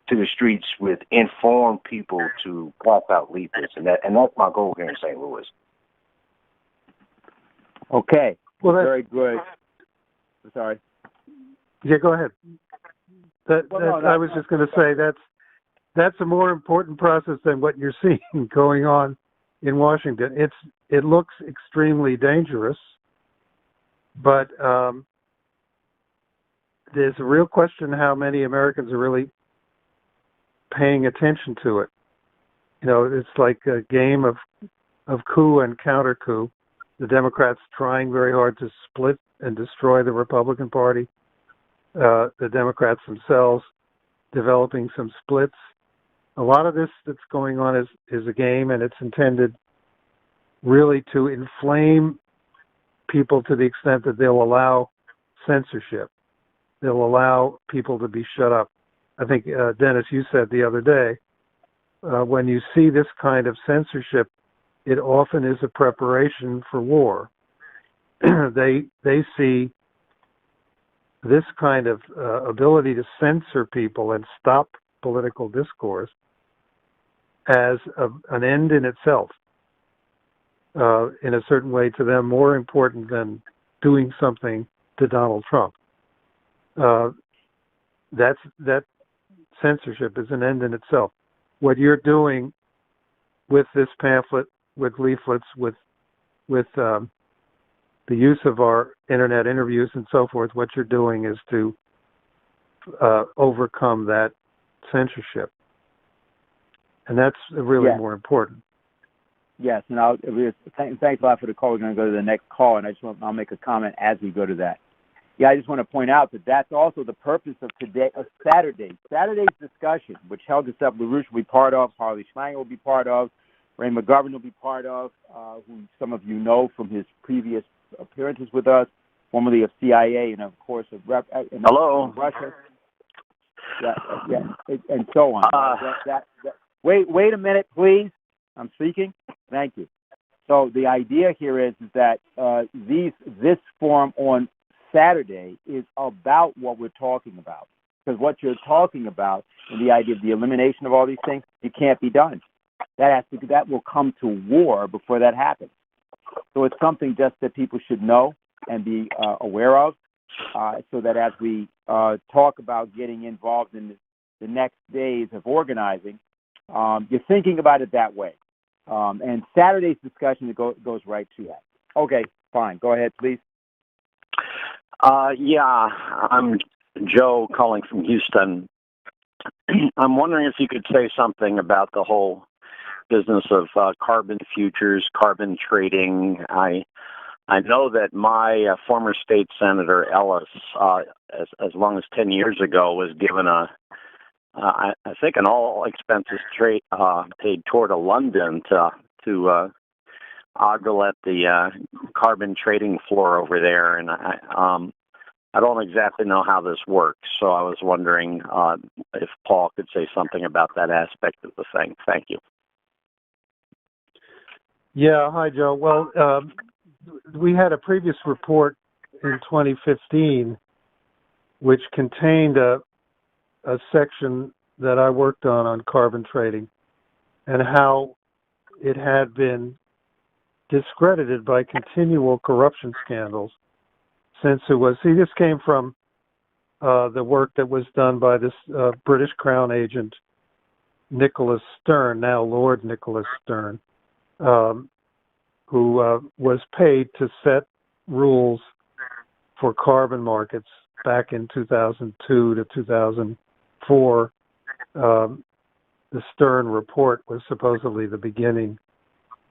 to the streets with informed people to pass out leaflets. And that's my goal here in St. Louis. Okay. Well, that's very good. Sorry. Yeah, go ahead. I was just going to say that's a more important process than what you're seeing going on in Washington. It looks extremely dangerous, but there's a real question how many Americans are really paying attention to it. It's like a game of coup and counter coup. The Democrats trying very hard to split and destroy the Republican Party. The Democrats themselves developing some splits. A lot of this that's going on is a game, and it's intended really to inflame people to the extent that they'll allow censorship. They'll allow people to be shut up. I think, Dennis, you said the other day, when you see this kind of censorship, it often is a preparation for war. They see this kind of ability to censor people and stop political discourse as an end in itself, in a certain way to them, more important than doing something to Donald Trump. That censorship is an end in itself. What you're doing with this pamphlet, with leaflets, with the use of our internet interviews and so forth, what you're doing is to overcome that censorship. And that's really more important. Yes, and thanks a lot for the call. We're going to go to the next call, and I'll make a comment as we go to that. Yeah, I just want to point out that that's also the purpose of Saturday's discussion, which Helga LaRouche will be part of, Harley Schlanger will be part of, Ray McGovern will be part of, who some of you know from his previous appearances with us. formerly of CIA, and of course of Hello. Russia. And so on. Wait a minute, please. I'm speaking. Thank you. So the idea here is that this forum on Saturday is about what we're talking about. Because what you're talking about, and the idea of the elimination of all these things, it can't be done. That will come to war before that happens. So it's something just that people should know and be aware of, so that as we talk about getting involved in the next days of organizing, you're thinking about it that way. And Saturday's discussion goes right to that. Okay, fine. Go ahead, please. Yeah, I'm Joe calling from Houston. I'm wondering if you could say something about the whole business of carbon futures, carbon trading. I know that my former state senator Ellis, as long as 10 years ago, was given I think an all expenses paid tour to London to ogle at the carbon trading floor over there, and I don't exactly know how this works, so I was wondering if Paul could say something about that aspect of the thing. Thank you. Yeah, hi, Joe. Well, we had a previous report in 2015 which contained a section that I worked on carbon trading and how it had been discredited by continual corruption scandals since it was, this came from the work that was done by this British Crown agent, Nicholas Stern, now Lord Nicholas Stern, who was paid to set rules for carbon markets back in 2002 to 2004. The Stern report was supposedly the beginning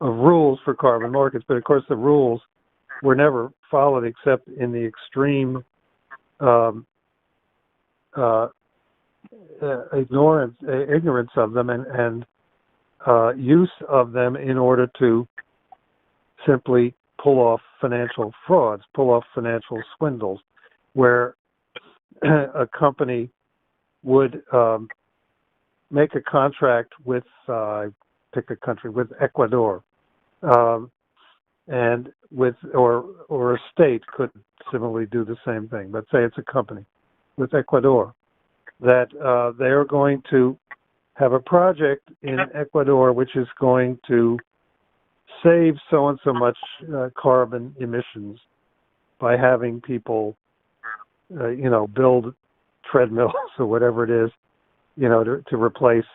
of rules for carbon markets, but of course the rules were never followed except in the extreme ignorance of them and use of them in order to simply pull off financial frauds, pull off financial swindles, where a company would make a contract with, pick a country, with Ecuador, and with or a state could similarly do the same thing. But say it's a company with Ecuador that they are going to have a project in Ecuador which is going to save so and so much carbon emissions by having people, build treadmills or whatever it is, to replace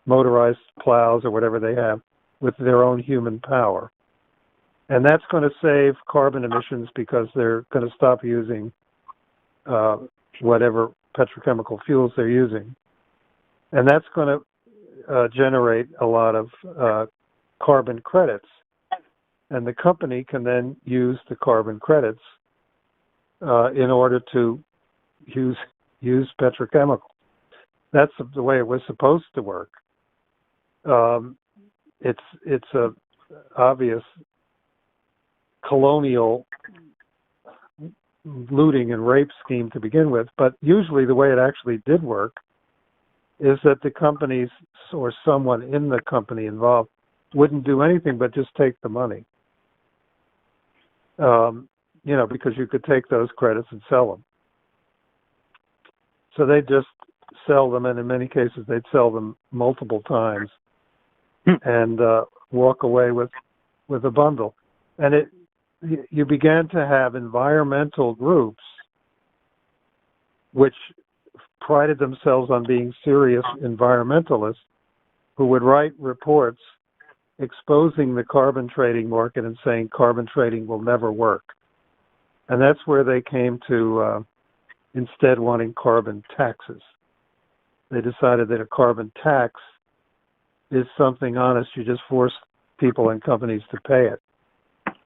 motorized plows or whatever they have with their own human power. And that's going to save carbon emissions because they're going to stop using whatever petrochemical fuels they're using. And that's going to generate a lot of carbon credits. And the company can then use the carbon credits in order to use petrochemicals. That's the way it was supposed to work. It's a obvious colonial looting and rape scheme to begin with, but usually the way it actually did work is that the companies or someone in the company involved wouldn't do anything but just take the money. Because you could take those credits and sell them. So they just sell them, and in many cases they'd sell them multiple times and walk away with a bundle. And you began to have environmental groups which prided themselves on being serious environmentalists who would write reports exposing the carbon trading market and saying carbon trading will never work. And that's where they came to instead wanting carbon taxes. They decided that a carbon tax is something honest. You just force people and companies to pay it.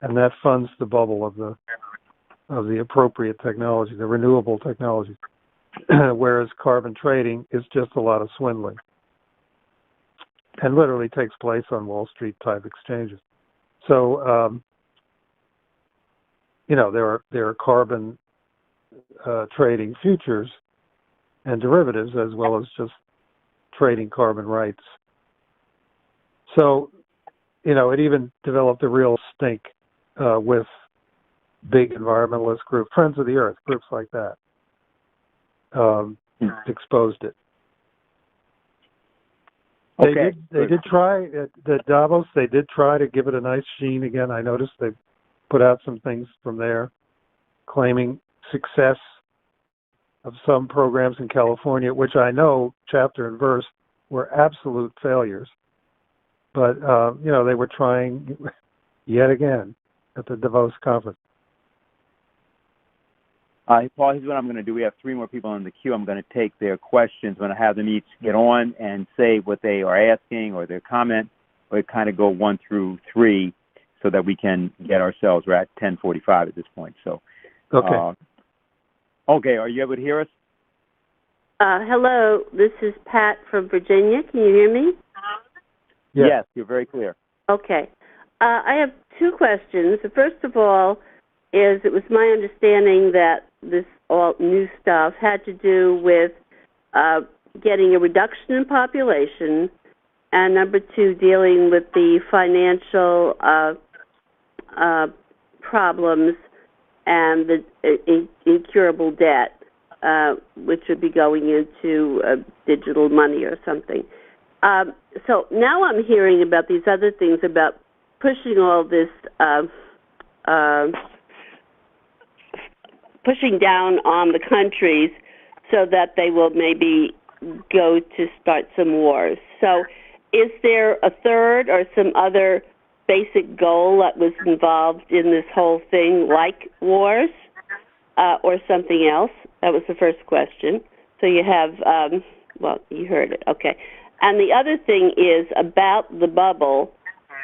And that funds the bubble of the appropriate technology, the renewable technology. Whereas carbon trading is just a lot of swindling. And literally takes place on Wall Street type exchanges. So there are carbon trading futures and derivatives, as well as just trading carbon rights. So, it even developed a real stink with big environmentalist groups, Friends of the Earth, groups like that, exposed it. Okay. They did try at Davos. They did try to give it a nice sheen again. I noticed they put out some things from there, claiming success of some programs in California, which I know chapter and verse were absolute failures. But they were trying yet again at the Davos conference. Paul, here's what I'm going to do. We have 3 more people in the queue. I'm going to take their questions. I'm going to have them each get on and say what they are asking or their comment, or kind of go 1 through 3 so that we can get ourselves. We're at 10:45 at this point. So, okay. Okay, are you able to hear us? Hello, this is Pat from Virginia. Can you hear me? Yes, you're very clear. Okay. I have 2 questions. First of all, it was my understanding that this all new stuff had to do with getting a reduction in population, and number 2, dealing with the financial problems and the incurable debt, which would be going into digital money or something. So now I'm hearing about these other things about pushing all this pushing down on the countries so that they will maybe go to start some wars. So is there a third or some other basic goal that was involved in this whole thing, like wars, or something else? That was the first question. So you have, you heard it. Okay. And the other thing is about the bubble,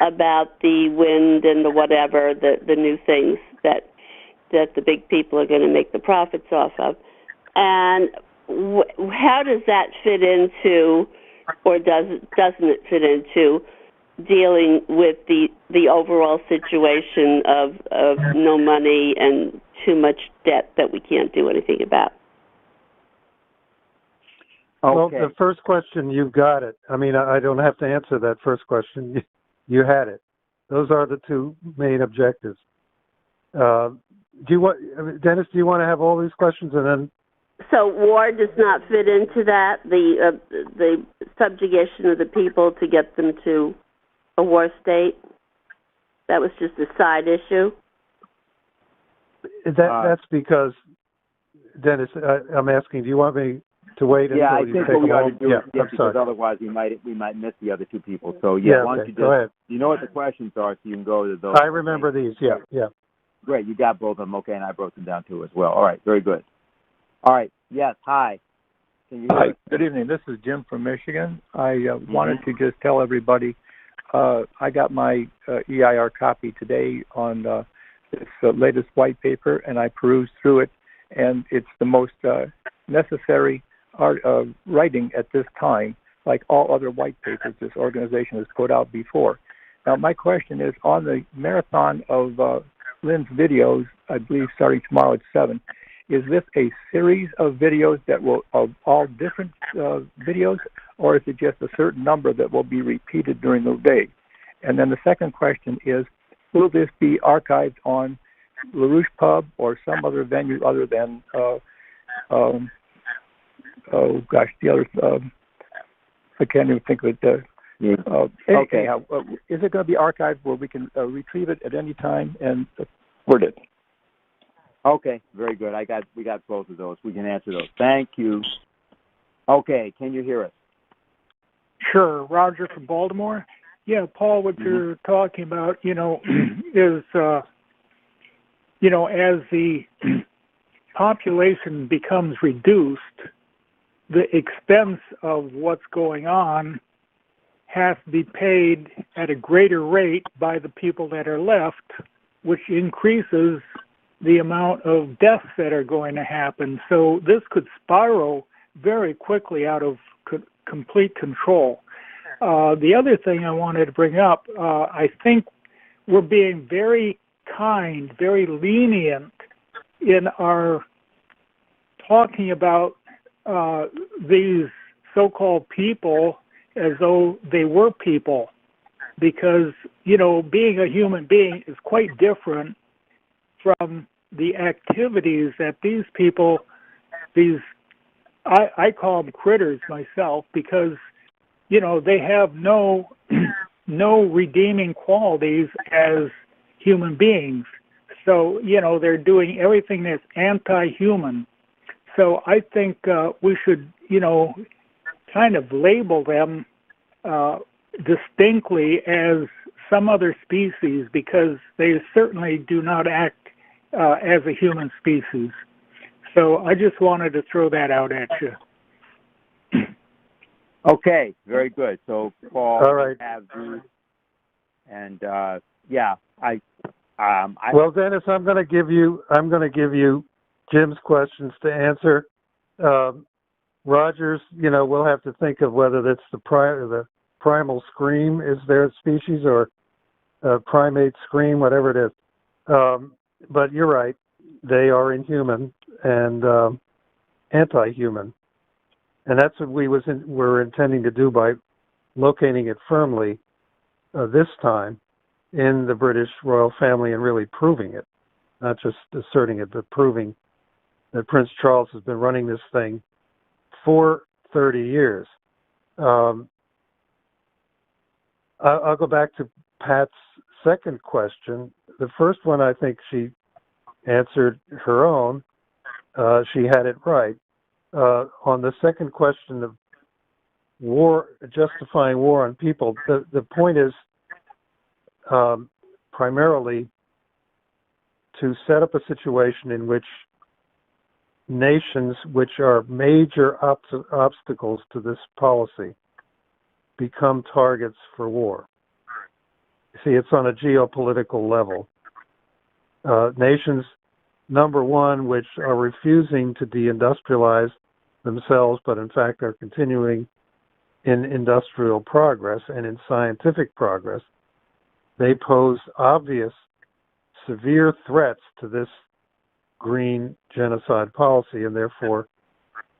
about the wind and the whatever, the new things that the big people are going to make the profits off of. And how does that fit into, or doesn't it fit into, dealing with the overall situation of no money and too much debt that we can't do anything about? Okay. Well, the first question, you've got it. I mean, I don't have to answer that first question. You had it. Those are the 2 main objectives. Dennis, do you want to have all these questions and then? So war does not fit into that, the subjugation of the people to get them to a war state? That was just a side issue? That's because, Dennis, I'm asking, do you want me to wait until I you think take what we them ought all? to do is, because otherwise we might miss the other 2 people. So, why don't you go ahead. You know what the questions are, so you can go to those. I remember these, yeah. Great, you got both of them, okay, and I broke them down too as well. All right, very good. All right, yes, hi. Hi, good evening. This is Jim from Michigan. I wanted to just tell everybody I got my EIR copy today on this latest white paper, and I perused through it, and it's the most necessary writing at this time, like all other white papers this organization has put out before. Now, my question is, on the marathon of Lynn's videos, I believe starting tomorrow at 7, is this a series of videos that will, of all different videos, or is it just a certain number that will be repeated during the day? And then the second question is, will this be archived on LaRouche Pub or some other venue other than, the other, I can't even think of it. Okay. Anyhow, is it going to be archived where we can retrieve it at any time and word it? Okay, very good. We got both of those. We can answer those. Thank you. Okay, can you hear us? Sure, Roger from Baltimore. Yeah, Paul, what you're talking about, is, as the population becomes reduced, the expense of what's going on has to be paid at a greater rate by the people that are left, which increases the amount of deaths that are going to happen. So this could spiral very quickly out of complete control. The other thing I wanted to bring up, I think we're being very kind, very lenient in our talking about these so-called people as though they were people, because, you know, being a human being is quite different from the activities that these people, I call them critters myself, because, you know, they have no redeeming qualities as human beings. So, you know, they're doing everything that's anti-human. So I think we should, you know, kind of label them distinctly as some other species, because they certainly do not act as a human species. So I just wanted to throw that out at you. Okay, very good. So, Paul, all right. have you, and yeah, well, Dennis, I'm going to give you Jim's questions to answer. Rogers, you know, we'll have to think of whether that's the primal scream is their species, or primate scream, whatever it is. But you're right, they are inhuman and anti-human, and that's what we're intending to do by locating it firmly this time in the British royal family and really proving it, not just asserting it, but proving that Prince Charles has been running this thing for 30 years. I'll go back to Pat's second question. The first one, I think she answered her own. She had it right. On the second question of war, justifying war on people, the point is primarily to set up a situation in which nations which are major obstacles to this policy become targets for war. You see, it's on a geopolitical level. Nations, number one, which are refusing to deindustrialize themselves, but in fact are continuing in industrial progress and in scientific progress, they pose obvious, severe threats to this green genocide policy, and therefore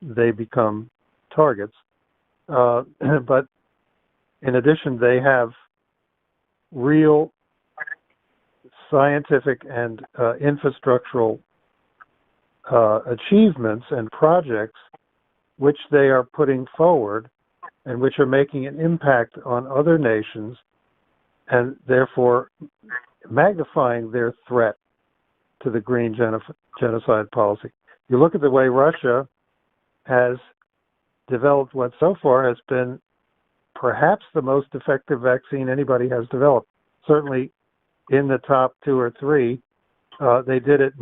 they become targets. But in addition, they have real scientific and infrastructural achievements and projects which they are putting forward and which are making an impact on other nations, and therefore magnifying their threat to the green genocide policy. You look at the way Russia has developed what so far has been perhaps the most effective vaccine anybody has developed. Certainly in the top 2 or 3, they did it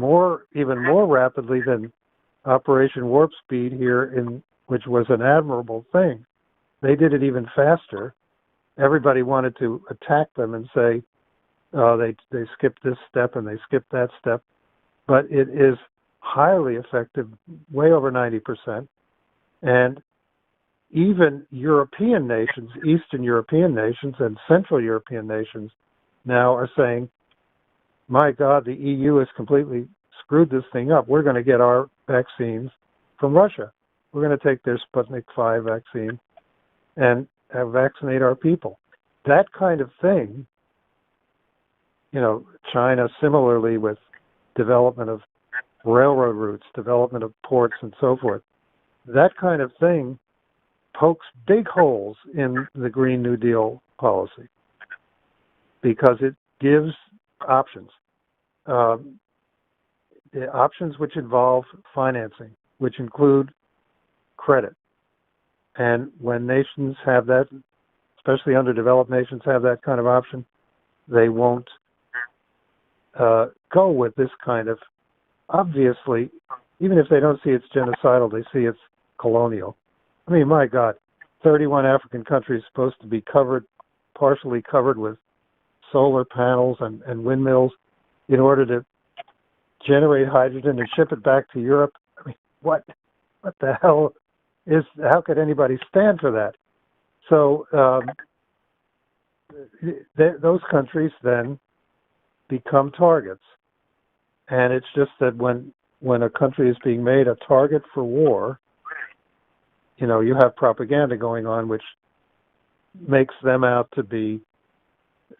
even more rapidly than Operation Warp Speed here, which was an admirable thing. They did it even faster. Everybody wanted to attack them and say they skipped this step and they skipped that step, but it is highly effective, way over 90%. And even European nations, Eastern European nations and Central European nations now are saying, my God, the EU has completely screwed this thing up. We're going to get our vaccines from Russia. We're going to take their Sputnik 5 vaccine and vaccinate our people. That kind of thing, you know, China similarly with development of railroad routes, development of ports and so forth, that kind of thing pokes big holes in the Green New Deal policy because it gives options. The options which involve financing, which include credit. And when nations have that, especially underdeveloped nations have that kind of option, they won't go with this kind of, obviously, even if they don't see it's genocidal, they see it's colonial. I mean, my God, 31 African countries supposed to be partially covered with solar panels and windmills in order to generate hydrogen and ship it back to Europe. I mean, what the hell how could anybody stand for that? So those countries then become targets. And it's just that when a country is being made a target for war, you have propaganda going on which makes them out to be,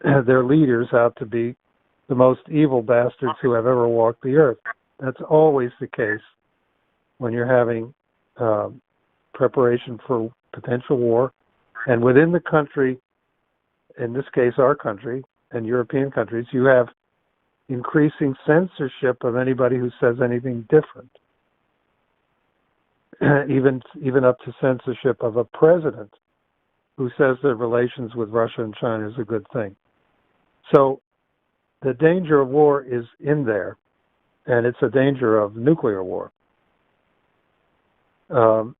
their leaders out to be the most evil bastards who have ever walked the earth. That's always the case when you're having preparation for potential war. And within the country, in this case our country and European countries, you have increasing censorship of anybody who says anything different. Even up to censorship of a president who says that relations with Russia and China is a good thing. So the danger of war is in there, and it's a danger of nuclear war. And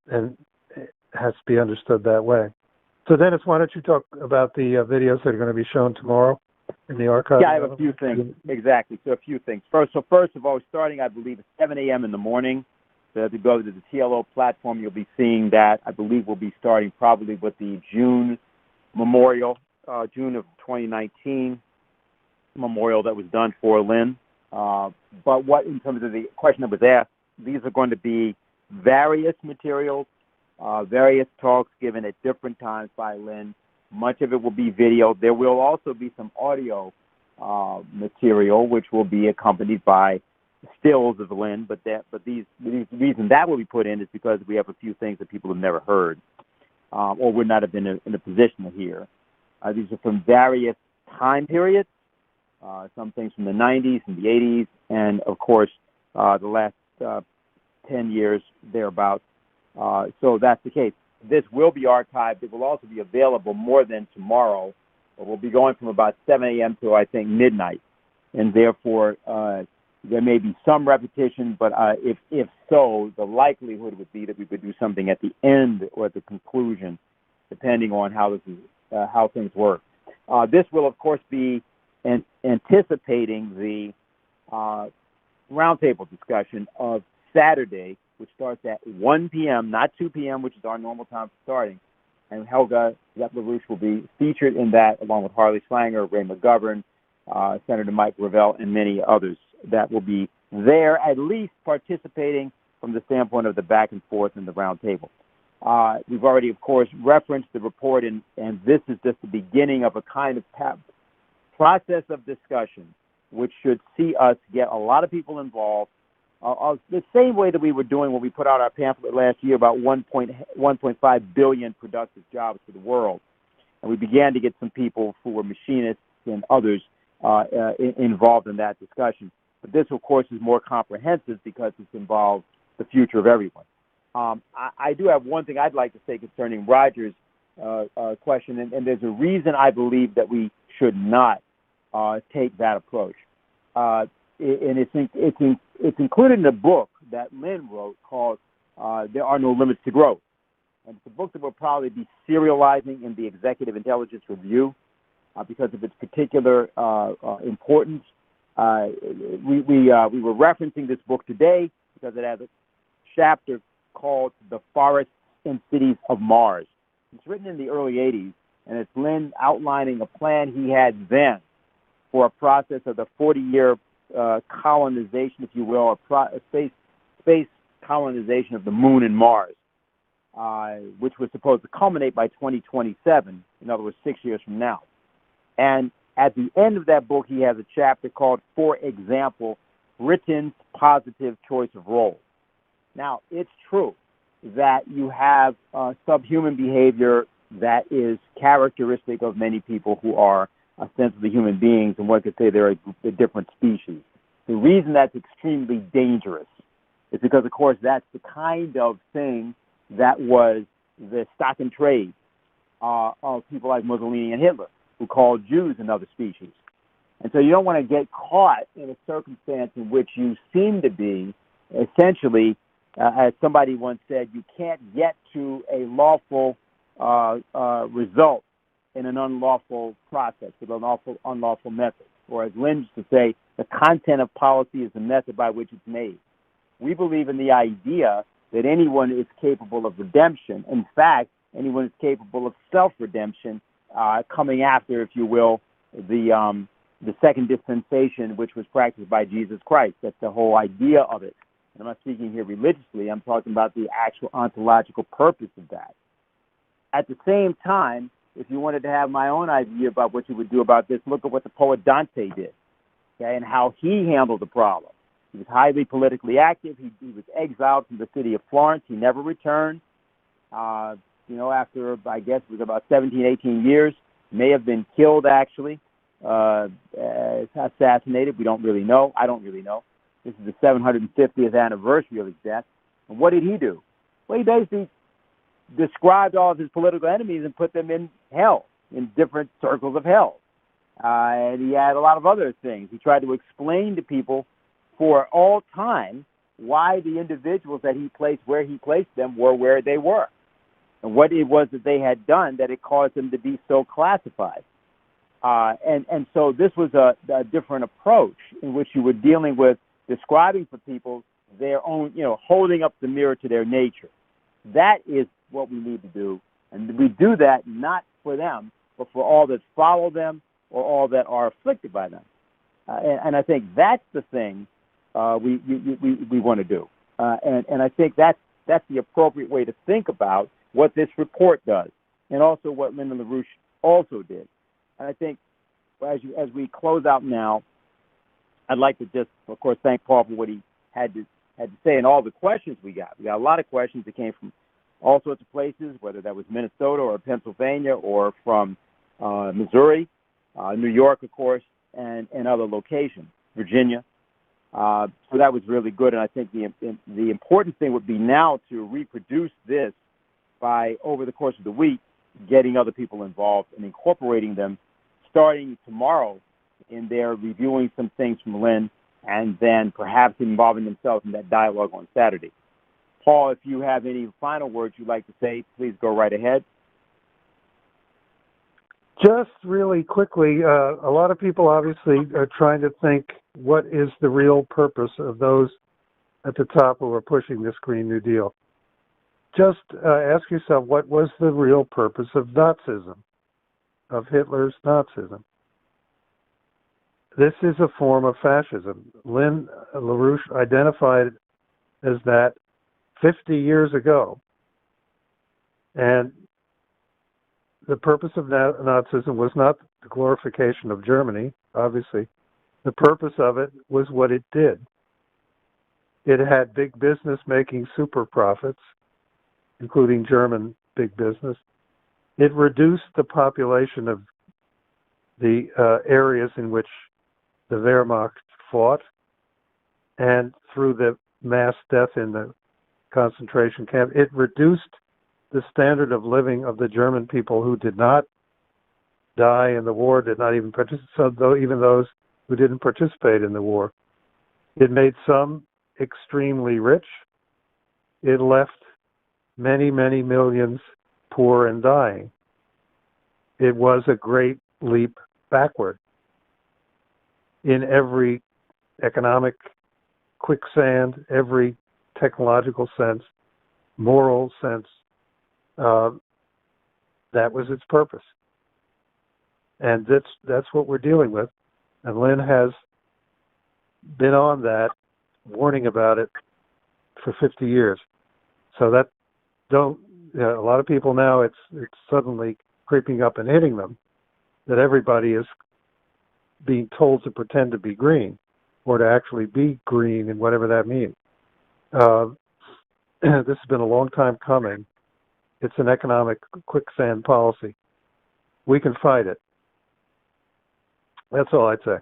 it has to be understood that way. So Dennis, why don't you talk about the videos that are going to be shown tomorrow in the archive? Yeah, I have a few things. Exactly. So a few things. First of all, starting, I believe, at 7 a.m. in the morning, so if you go to the TLO platform, you'll be seeing that. I believe we'll be starting probably with the June memorial, June of 2019 memorial that was done for Lynn. But what, in terms of the question that was asked, these are going to be various materials, various talks given at different times by Lynn. Much of it will be video. There will also be some audio material, which will be accompanied by stills of Lynn. But the reason that will be put in is because we have a few things that people have never heard or would not have been in a position to hear. These are from various time periods, some things from the 90s and the 80s, and, of course, the last 10 years thereabouts. So that's the case. This will be archived. It will also be available more than tomorrow. It will be going from about 7 a.m. to, I think, midnight. And therefore, there may be some repetition, but if so, the likelihood would be that we could do something at the end or at the conclusion, depending on how things work. This will, of course, be anticipating the roundtable discussion of Saturday, which starts at 1 p.m., not 2 p.m., which is our normal time for starting. And Helga LaRouche will be featured in that, along with Harley Slanger, Ray McGovern, Senator Mike Gravel, and many others that will be there, at least participating from the standpoint of the back and forth in the roundtable. We've already, of course, referenced the report, and this is just the beginning of a kind of process of discussion, which should see us get a lot of people involved. The same way that we were doing when we put out our pamphlet last year about 1.5 billion productive jobs for the world. And we began to get some people who were machinists and others involved in that discussion. But this, of course, is more comprehensive because it involves the future of everyone. I do have one thing I'd like to say concerning Roger's question, and there's a reason I believe that we should not take that approach. And it's included in a book that Lynn wrote called There Are No Limits to Growth. And it's a book that will probably be serializing in the Executive Intelligence Review because of its particular importance. We were referencing this book today because it has a chapter called The Forests and Cities of Mars. It's written in the early 80s, and it's Lynn outlining a plan he had then for a process of the 40-year colonization, if you will, a space colonization of the moon and Mars, which was supposed to culminate by 2027, in other words, 6 years from now. And at the end of that book, he has a chapter called, For Example, Britain's Positive Choice of Role. Now, it's true that you have subhuman behavior that is characteristic of many people who are ostensibly human beings, and one could say they're a different species. The reason that's extremely dangerous is because, of course, that's the kind of thing that was the stock and trade of people like Mussolini and Hitler, who called Jews another species. And so you don't want to get caught in a circumstance in which you seem to be, essentially, as somebody once said, you can't get to a lawful result in an unlawful process, with an unlawful method. Or as Lynn used to say, the content of policy is the method by which it's made. We believe in the idea that anyone is capable of redemption. In fact, anyone is capable of self-redemption, coming after, if you will, the the second dispensation, which was practiced by Jesus Christ. That's the whole idea of it. And I'm not speaking here religiously. I'm talking about the actual ontological purpose of that. At the same time, if you wanted to have my own idea about what you would do about this, look at what the poet Dante did, okay, and how he handled the problem. He was highly politically active. He was exiled from the city of Florence. He never returned. After, I guess, it was about 17, 18 years, may have been killed, actually, assassinated. We don't really know. I don't really know. This is the 750th anniversary of his death. And what did he do? Well, he basically described all of his political enemies and put them in hell, in different circles of hell. And he had a lot of other things. He tried to explain to people for all time why the individuals that he placed where he placed them were where they were, and what it was that they had done that it caused them to be so classified. And so this was a different approach in which you were dealing with describing for people their own, holding up the mirror to their nature. That is what we need to do. And we do that not for them, but for all that follow them or all that are afflicted by them. And I think that's the thing we want to do. And I think that's the appropriate way to think about what this report does, and also what Lyndon LaRouche also did. And I think as we close out now, I'd like to just, of course, thank Paul for what he had to say and all the questions we got. We got a lot of questions that came from all sorts of places, whether that was Minnesota or Pennsylvania or from Missouri, New York, of course, and other locations, Virginia. So that was really good. And I think the important thing would be now to reproduce this by, over the course of the week, getting other people involved and incorporating them starting tomorrow in their reviewing some things from Lynn, and then perhaps involving themselves in that dialogue on Saturday. Paul, if you have any final words you'd like to say, please go right ahead. Just really quickly, a lot of people obviously are trying to think, what is the real purpose of those at the top who are pushing this Green New Deal? Just ask yourself, what was the real purpose of Nazism, of Hitler's Nazism? This is a form of fascism. Lyndon LaRouche identified as that 50 years ago. And the purpose of Nazism was not the glorification of Germany, obviously. The purpose of it was what it did. It had big business making super profits, including German big business. It reduced the population of the areas in which the Wehrmacht fought, and through the mass death in the concentration camp, it reduced the standard of living of the German people who did not die in the war, did not even participate, even those who didn't participate in the war. It made some extremely rich. It left many, many millions poor and dying. It was a great leap backward in every economic quicksand, every technological sense, moral sense. That was its purpose. And that's what we're dealing with. And Lynn has been on that, warning about it for 50 years. So that a lot of people now, it's suddenly creeping up and hitting them that everybody is being told to pretend to be green, or to actually be green, and whatever that means. This has been a long time coming. It's an economic quicksand policy. We can fight it. That's all I'd say.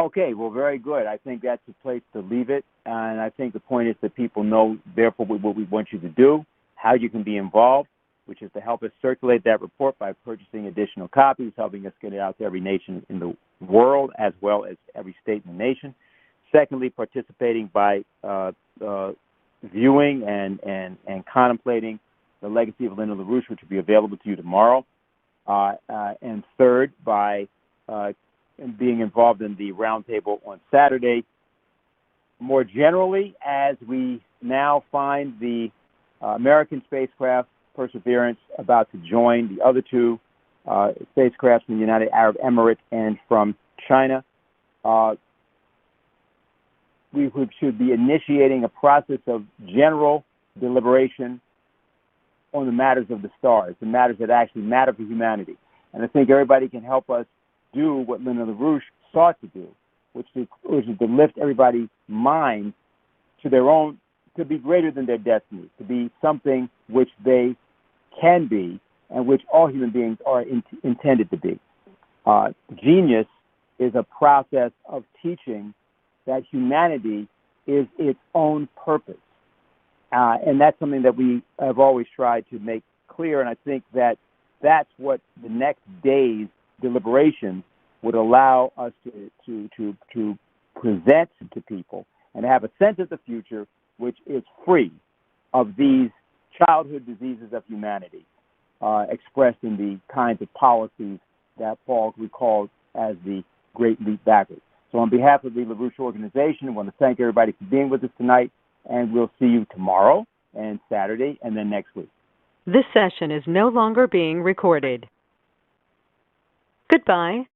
Okay, well, very good. I think that's the place to leave it. And I think the point is that people know, therefore, what we want you to do, how you can be involved, which is to help us circulate that report by purchasing additional copies, helping us get it out to every nation in the world, as well as every state in the nation. Secondly, participating by viewing and contemplating the legacy of Lyndon LaRouche, which will be available to you tomorrow. And third, by being involved in the roundtable on Saturday. More generally, as we now find the American spacecraft Perseverance about to join the other two spacecraft from the United Arab Emirates and from China. We should be initiating a process of general deliberation on the matters of the stars, the matters that actually matter for humanity. And I think everybody can help us do what Lyndon LaRouche sought to do, which is to lift everybody's mind to their own, to be greater than their destiny, to be something which they can be and which all human beings are intended to be. Genius is a process of teaching that humanity is its own purpose. And that's something that we have always tried to make clear, and I think that that's what the next day's deliberations would allow us to present to people and have a sense of the future which is free of these childhood diseases of humanity, expressed in the kinds of policies that Paul recalled as the Great Leap Backwards. So on behalf of the LaRouche organization, I want to thank everybody for being with us tonight, and we'll see you tomorrow and Saturday and then next week. This session is no longer being recorded. Goodbye.